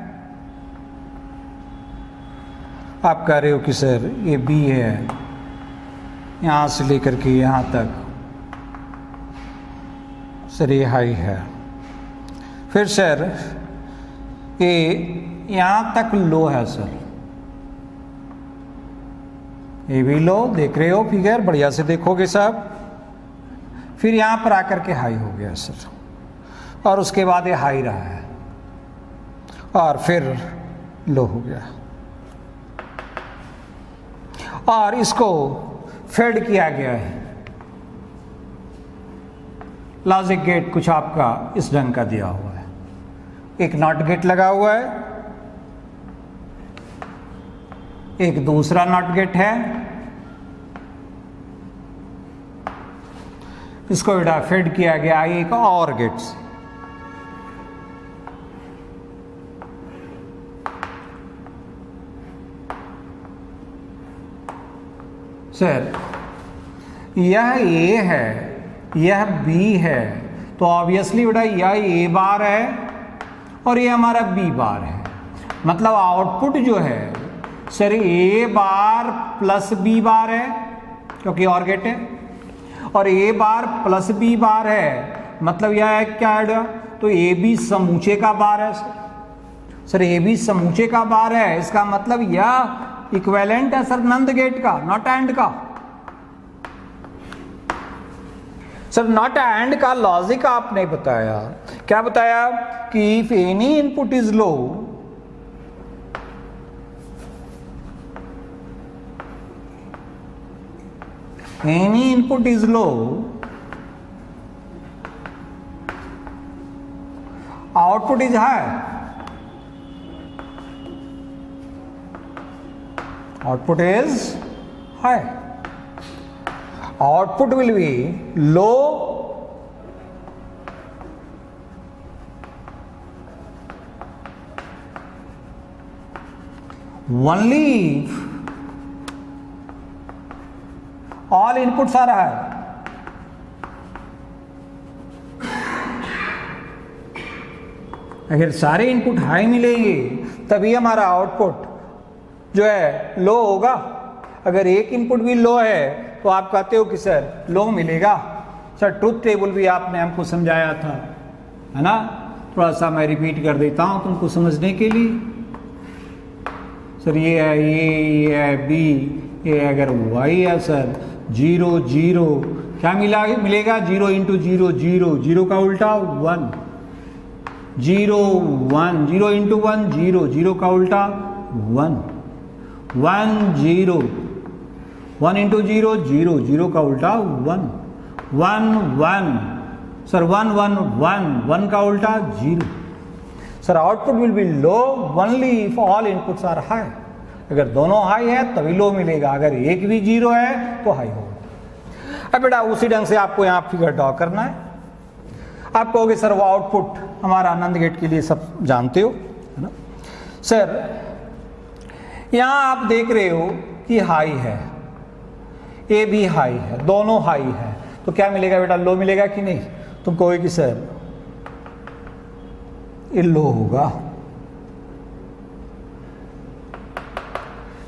आप कह रहे हो कि सर ये बी है, यहाँ से लेकर के यहाँ तक सर ये हाई है, फिर सर ये यहाँ तक लो है सर, ये भी लो, देख रहे हो फिगर, बढ़िया से देखोगे सब। फिर यहाँ पर आकर के हाई हो गया सर, और उसके बाद ये हाई रहा है, और फिर लो हो गया, और इसको फेड किया गया है। लॉजिक गेट कुछ आपका इस ढंग का दिया हुआ है, एक नॉट गेट लगा हुआ है, एक दूसरा नॉट गेट है, इसको बेटा फेड किया गया एक और गेट से। सर यह ए है, यह बी है, तो ऑब्वियसली बेटा यह ए बार है और ये हमारा बी बार है। मतलब आउटपुट जो है सर ए बार प्लस बी बार है, क्योंकि और गेट है, और ए बार प्लस बी बार है, मतलब यह है क्या है, तो ए बी समूचे का बार है सर ए बी समूचे का बार है। इसका मतलब यह इक्विवेलेंट है सर नंद गेट का, नॉट एंड का। सर नॉट एंड का लॉजिक आपने बताया, क्या बताया कि if any input is low, any input is low, output is high, output is high, output will be low only if all inputs are high। अगर सारे input high मिलेंगे तभी हमारा आउटपुट जो है लो होगा। अगर एक इनपुट भी लो है तो आप कहते हो कि सर लो मिलेगा। सर ट्रुथ टेबल भी आपने हमको समझाया था, है ना, थोड़ा सा मैं रिपीट कर देता हूं तुमको समझने के लिए। सर ये है ये है बी, ये अगर वाई है सर 0 0, क्या मिलेगा 0 इंटू 0 0, 0 का उल्टा 1, 0 1, 0 इंटू 1 0, 0 का उल्टा 1, 1 0, 1 इंटू 0 0, 0 का उल्टा 1, 1 1, सर 1 1 1, 1 का उल्टा 0। Sir output will be low only if all inputs are high. अगर दोनों हाई है तभी लो मिलेगा, अगर एक भी 0 है तो हाई होगा। अब बेटा उसी ढंग से आपको यहाँ फिगर ड्रॉ करना है। आप कहोगे सर वो आउटपुट हमारा आनंद गेट के लिए सब जानते हो, है ना। सर यहां आप देख रहे हो कि हाई है, ए भी हाई है, दोनों हाई है, तो क्या मिलेगा बेटा लो मिलेगा कि नहीं। तुम कहोगे कि सर ये लो होगा।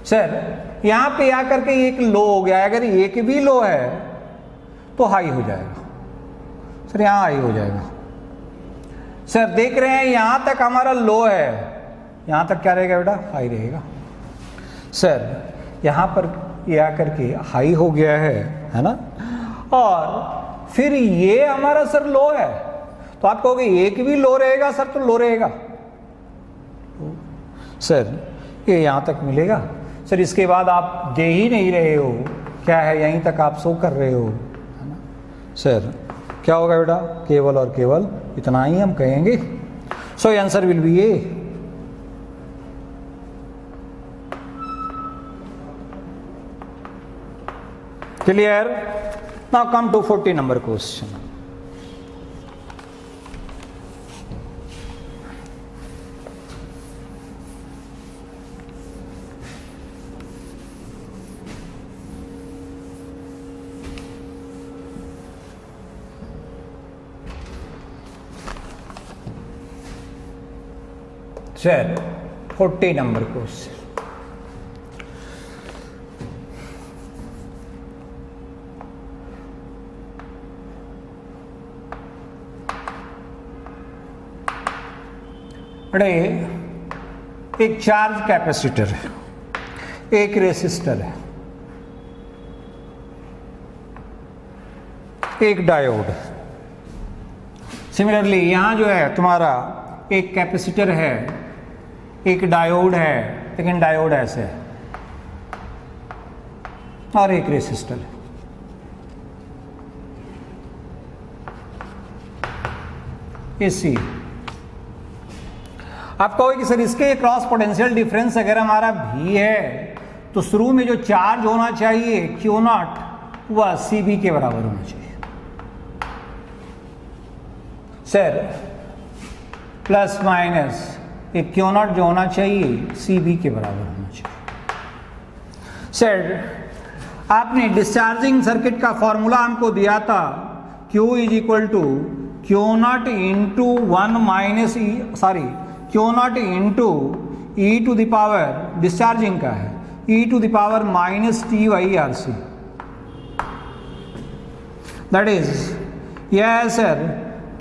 सर यहां पे आकर के एक लो हो गया, अगर एक भी लो है तो हाई हो जाएगा। सर यहां हाई हो जाएगा। सर देख रहे हैं यहां तक हमारा लो है, यहाँ तक क्या रहेगा बेटा, हाई रहेगा। सर यहाँ पर ये आकर के हाई हो गया है ना, और फिर ये हमारा सर लो है, तो आप कहोगे एक भी लो रहेगा सर, तो लो रहेगा सर, ये यहाँ तक मिलेगा सर। इसके बाद आप दे ही नहीं रहे हो, क्या है यहीं तक आप शो कर रहे हो, है ना सर। क्या होगा बेटा, केवल और केवल इतना ही हम कहेंगे। So answer will be A. Clear? Now come to 40 number question. Sir 40 number question. बड़े एक चार्ज कैपेसिटर है, एक रेसिस्टर है, एक डायोड है। सिमिलरली यहां जो है तुम्हारा एक कैपेसिटर है, एक डायोड है, लेकिन डायोड ऐसे है, और एक रेसिस्टर है। एसी आप कहोगे कि सर इसके क्रॉस पोटेंशियल डिफरेंस अगर हमारा भी है तो शुरू में जो चार्ज होना चाहिए Q0 वह CB के बराबर होना चाहिए। सर प्लस माइनस एक Q0 जो होना चाहिए CB के बराबर होना चाहिए। सर आपने डिस्चार्जिंग सर्किट का फॉर्मूला हमको दिया था, Q is equal to Q0 into 1 minus Q0 into e to the power, discharging का है, e to the power minus t by R C. That is यह sir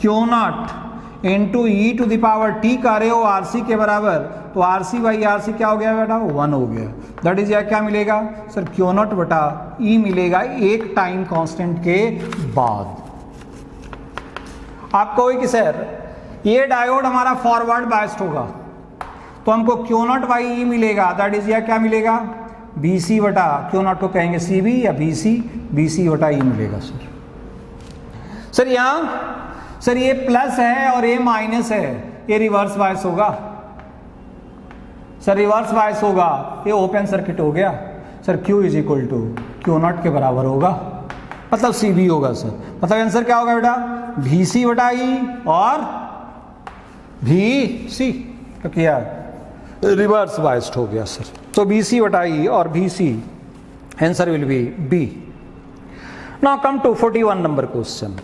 Q0 into e to the power t का रहे हो R C के बराबर, तो R C by R C क्या हो गया बेटा, 1 हो गया। दैट इज यह क्या मिलेगा सर, Q0 बटा ई मिलेगा एक टाइम कांस्टेंट के बाद। आप कहोगे कि सर ये डायोड हमारा फॉरवर्ड बायस्ड होगा, तो हमको Q0 बाई ई मिलेगा। दैट इज यह क्या मिलेगा, BC बटा Q0 को कहेंगे CB या BC बटा ई मिलेगा सर। सर यहाँ सर ये प्लस है और ये माइनस है, ये रिवर्स बायस होगा सर, रिवर्स बायस होगा, ये ओपन सर्किट हो गया sir. Q is equal to Q0 के बराबर होगा, मतलब CB होगा सर। मतलब आंसर क्या होगा बेटा, BC बटा ई और BC, तो क्या रिवर्स बायस्ड हो गया सर। तो BC बटा ई और BC, answer will be B। Now come to 41 number question.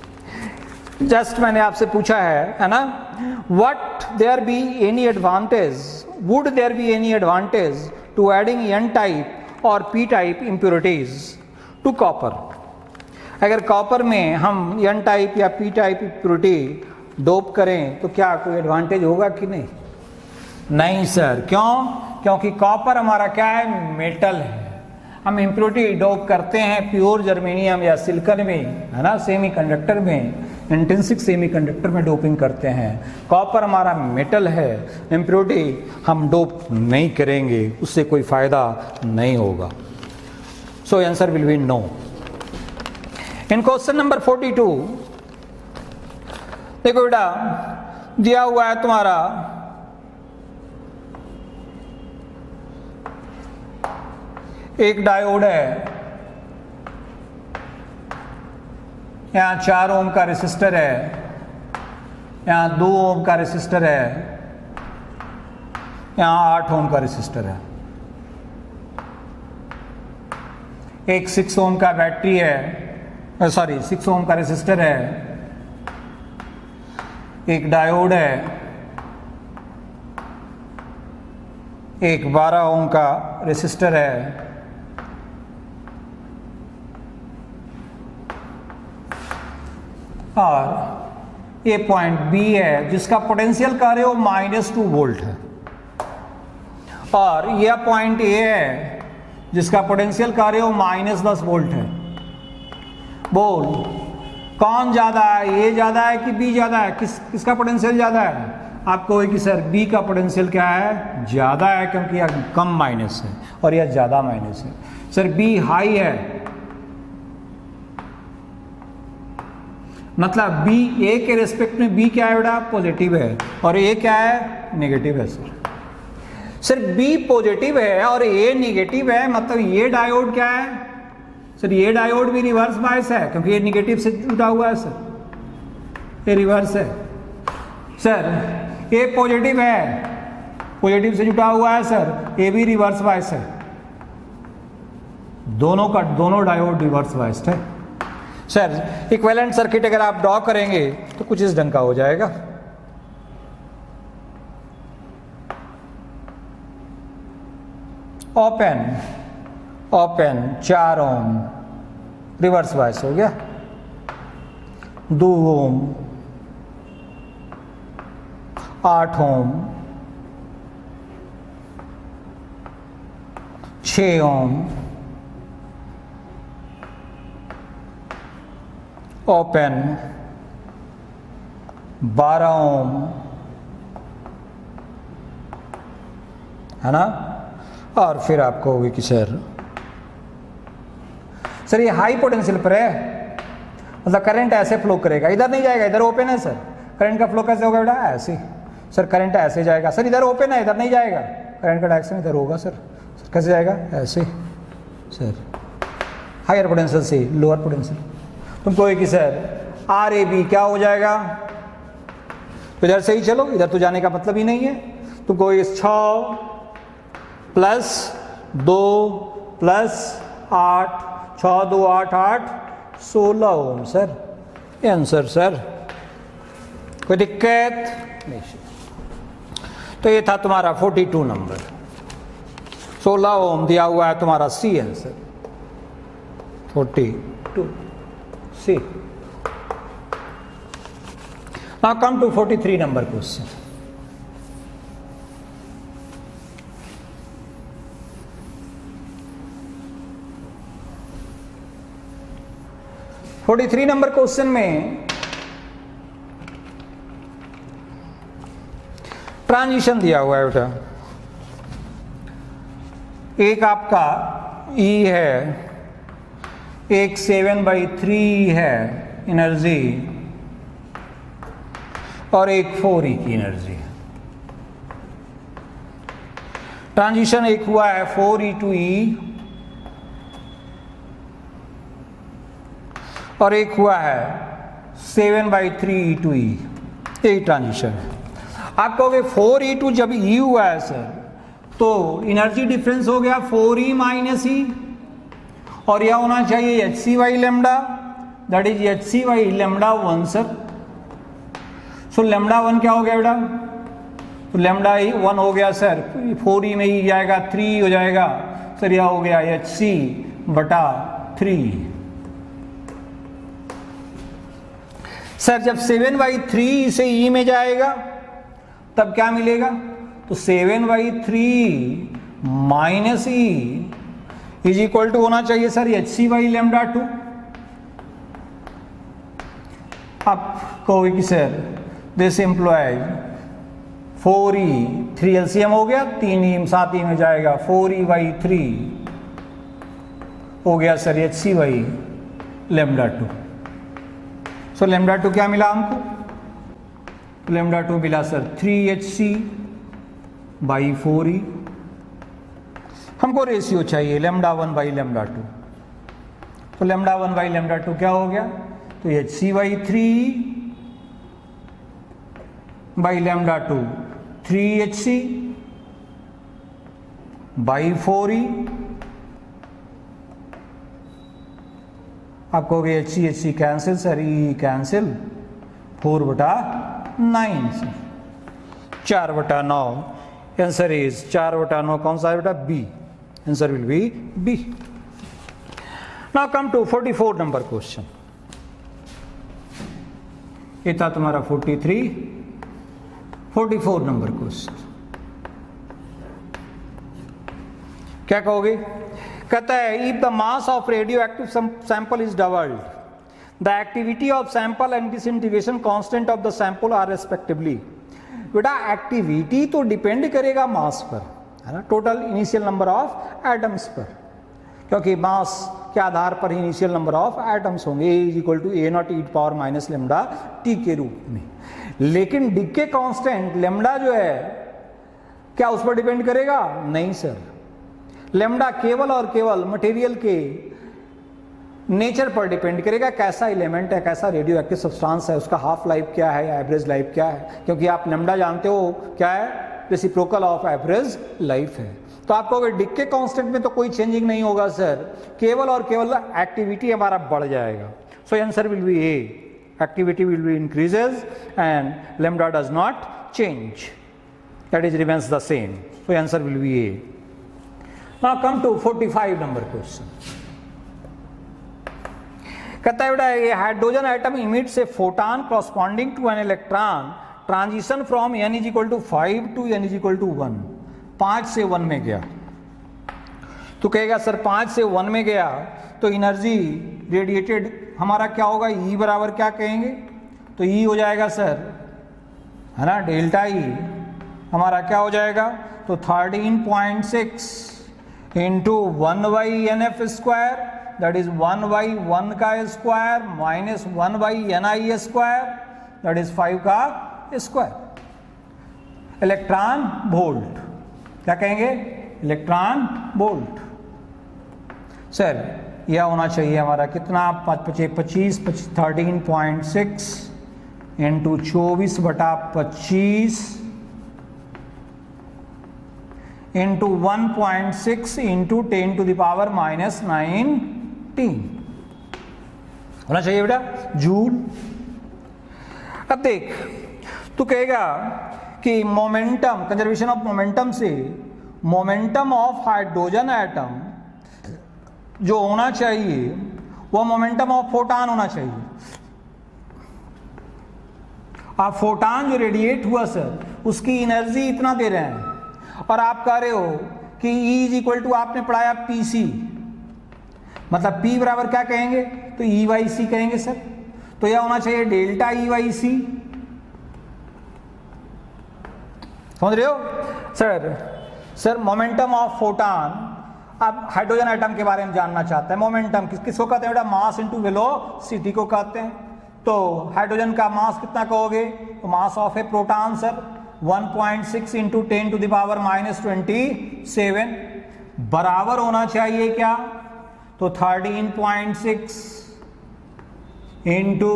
Just मैंने आपसे पूछा है ना, what there be any advantage, would there be any advantage to adding N type और P type impurities to copper. अगर copper में हम N type या P टाइप इम्प्योरिटी डोप करें तो क्या कोई एडवांटेज होगा कि नहीं? नहीं सर। क्यों? क्योंकि कॉपर हमारा क्या है, मेटल है। हम इम्प्योरिटी डोप करते हैं प्योर जर्मेनियम या सिलिकॉन में, है ना, सेमीकंडक्टर में, इंट्रिंसिक सेमीकंडक्टर में डोपिंग करते हैं। कॉपर हमारा मेटल है, इम्प्योरिटी हम डोप नहीं करेंगे, उससे कोई फायदा नहीं होगा। So answer will be no. In question number 42 देखो बेटा, दिया हुआ है तुम्हारा एक डायोड है, यहाँ 4 ओम का रेसिस्टर है, यहाँ 2 ओम का रेसिस्टर है, यहाँ 8 ओम का रेसिस्टर है, एक 6 ओम का बैटरी है, 6 ओम का रेसिस्टर है, एक डायोड है, एक 12 ओम का रेसिस्टर है, और ये पॉइंट बी है जिसका पोटेंशियल कार्य हो -2 वोल्ट है। और यह पॉइंट ए है जिसका पोटेंशियल कार्य हो -10 वोल्ट है। बोल कौन ज्यादा है, ए ज्यादा है कि बी ज्यादा है? किसका पोटेंशियल ज्यादा है? आपको कहे कि सर बी का पोटेंशियल क्या है, ज्यादा है, क्योंकि यह कम माइनस है और यह ज्यादा माइनस है। सर बी हाई है, मतलब बी, ए के रेस्पेक्ट में बी क्या है बेटा, पॉजिटिव है, और ए क्या है, नेगेटिव है। सर बी पॉजिटिव है और ए नेगेटिव है, मतलब ये डायोड क्या है? सर ये डायोड भी रिवर्स बायस है, क्योंकि ये नेगेटिव से जुड़ा हुआ है सर, ये रिवर्स है। सर ए पॉजिटिव है, पॉजिटिव से जुड़ा हुआ है सर, ए भी रिवर्स बायस है। दोनों डायोड रिवर्स बायस्ड है। सर इक्विवेलेंट सर्किट अगर आप ड्रॉ करेंगे तो कुछ इस ढंग का हो जाएगा। ओपन 4 ओम रिवर्स बायस हो गया, 2 ओम, 8 ओम, 6 ओम, ओपन 12 ओम, है ना। और फिर आपको होगी कि सर ये हाई पोटेंशियल पर है, मतलब करंट ऐसे फ्लो करेगा, इधर नहीं जाएगा, इधर ओपन है सर, करंट का फ्लो कैसे होगा बेटा, ऐसे। सर करंट ऐसे जाएगा, सर इधर ओपन है, इधर नहीं जाएगा, करंट का डायरेक्शन इधर होगा सर कैसे जाएगा, ऐसे। सर हायर पोटेंशियल से लोअर पोटेंशियल, तुमको एक कि सर आर ए बी क्या हो जाएगा, तो इधर से ही चलो, इधर तो जाने का मतलब ही नहीं है। तुमको इस 6 प्लस 2 प्लस 8, 6 2 8 8 16 ओम सर, ये आंसर सर, कोई दिक्कत नहीं। तो ये था तुम्हारा 42 नंबर, 16 ओम दिया हुआ है तुम्हारा C answer, 42 C. Now come to 43 number question. Number question में ट्रांजिशन दिया हुआ है बेटा, एक आपका E है, एक 7/3 है एनर्जी, और एक 4E की एनर्जी है। ट्रांजिशन एक हुआ है 4E to E, और एक हुआ है 7/3E to E, यही ट्रांजिशन है। आप कहोगे 4E to जब E हुआ है सर, तो एनर्जी डिफरेंस हो गया 4E माइनस E, और यह होना चाहिए hc/λ, that is hc/λ1 sir. सो λ1 क्या हो गया बेटा, तो λ1 हो गया सर, 4E में ही जाएगा, 3 हो जाएगा सर, यह हो गया hc/3। सर जब 7/3 से E में जाएगा तब क्या मिलेगा, तो 7/3 minus E is equal to होना चाहिए सर hc/λ2। आप कहोगे कि sir this employees 4E, 3 LCM हो गया, 3E 7E में जाएगा, 4E/3 हो गया सर hc/λ2। सो λ2 क्या मिला हमको, तो λ2 मिला सर 3hc/4E। हमको रेशियो चाहिए λ1/λ2, तो λ1/λ2 क्या हो गया, तो hc/3/λ2 3hc/4E। आप कहोगे hc cancel sir, E cancel, 4/9 sir, 4/9। Answer is 4/9 कौन सा है बेटा, B. Answer will be B. Now come to 44 number question. ये था तुम्हारा 43, 44 नंबर क्वेश्चन। क्या कहोगे? कहता है if the mass of radioactive sample is doubled the activity of sample and disintegration constant of the sample are respectively. बेटा activity तो depend करेगा मास पर, है ना, total initial number of atoms पर, क्योंकि मास के आधार पर इनिशियल नंबर ऑफ एटम्स होंगे A=A0e⁻λT के रूप में। लेकिन डिके कांस्टेंट लेमडा जो है क्या उस पर डिपेंड करेगा? नहीं सर, लेमडा केवल और केवल मटेरियल के नेचर पर डिपेंड करेगा, कैसा एलिमेंट है, कैसा रेडियो एक्टिव सब्सटेंस है, उसका हाफ लाइफ क्या है, एवरेज लाइफ क्या है, क्योंकि आप लेमडा जानते हो क्या है, रेसिप्रोकल ऑफ एवरेज लाइफ है। तो आप कहोगे डिके कांस्टेंट में तो कोई चेंजिंग नहीं होगा सर, केवल और केवल एक्टिविटी हमारा बढ़ जाएगा। So answer will be A, activity will be increases and lambda does not change, that is remains the same. So answer will be A. Now come to 45 number question. कहता है बेटा ये hydrogen atom emits a photon corresponding to an electron transition from n=5 to n=1, 5 से 1 में गया। तो कहेगा sir 5 से 1 में गया तो एनर्जी रेडिएटेड हमारा क्या होगा? E बराबर क्या कहेंगे? तो E हो जाएगा सर, है ना, डेल्टा E हमारा क्या हो जाएगा? तो 13.6 into 1/NF square, that is 1/1 का square minus 1/NI square, that is 5 का स्क्वायर। इलेक्ट्रॉन वोल्ट क्या कहेंगे? Electron volt. सर यह होना चाहिए हमारा कितना? 25 13.6 इंटू 24/25 इंटू 1.6 इंटू 10⁻⁻⁹ होना चाहिए बेटा जूल। अब देख तू कहेगा कि मोमेंटम, कंजर्वेशन ऑफ मोमेंटम से मोमेंटम ऑफ हाइड्रोजन एटम जो होना चाहिए वो मोमेंटम ऑफ फोटॉन होना चाहिए। आप फोटॉन जो रेडिएट हुआ सर उसकी एनर्जी इतना दे रहे हैं और आप कह रहे हो कि E= आपने पढ़ाया PC, मतलब P बराबर क्या कहेंगे? तो E/C कहेंगे सर। तो यह होना चाहिए डेल्टा E/C, समझ रहे हो सर मोमेंटम ऑफ फोटॉन। आप हाइड्रोजन एटम के बारे में जानना चाहते हैं, मोमेंटम किसको कहते हैं बेटा? मास इंटू वेलोसिटी को कहते हैं। तो हाइड्रोजन का मास कितना कहोगे? तो mass of A proton sir 1.6 into 10⁻⁻27 बराबर होना चाहिए क्या? तो 13.6 into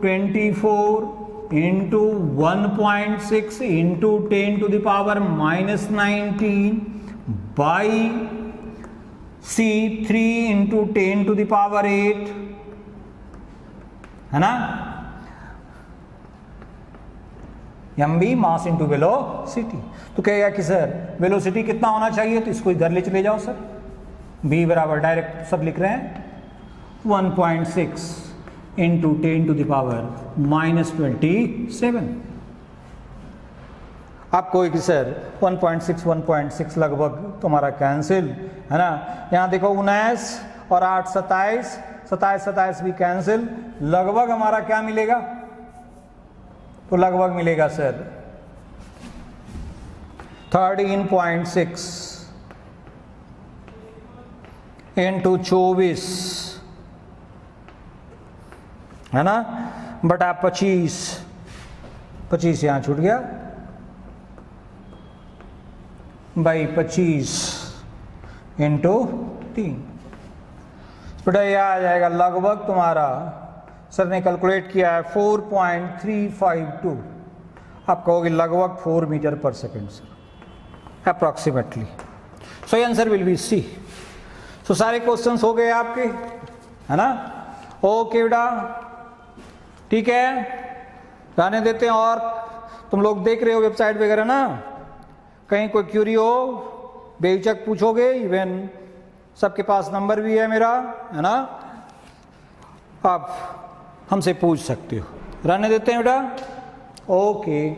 24 into 1.6 into 10⁻⁻19 by C3 into 10⁸, है ना, mv मास इंटू वेलोसिटी। तो कहेगा कि सर वेलोसिटी कितना होना चाहिए? तो इसको इधर ले चले जाओ सर, v बराबर डायरेक्ट सब लिख रहे हैं 1.6 इंटू 10⁻⁻27। आप कोई कि सर 1.6 लगभग तुम्हारा कैंसिल, है ना। यहाँ देखो 19 और 8 27 भी कैंसिल, लगभग हमारा क्या मिलेगा? तो लगभग मिलेगा सर 13.6 इंटू 24, है ना, बटा 25 यहाँ छूट गया, बाई 25 इंटू 3, बेटा यह आ जाएगा लगभग तुम्हारा, सर ने कैलकुलेट किया है 4.352। आप कहोगे लगभग 4 metre per second sir, approximately. So answer will be C. So सारे क्वेश्चंस हो गए आपके, है ना। ओके बेटा, ठीक है, रहने देते हैं। और तुम लोग देख रहे हो वेबसाइट वगैरह ना, कहीं कोई क्यूरी हो बेहिचक पूछोगे, इवन सबके पास नंबर भी है मेरा, है ना, आप हमसे पूछ सकते हो। रहने देते हैं बेटा, ओके।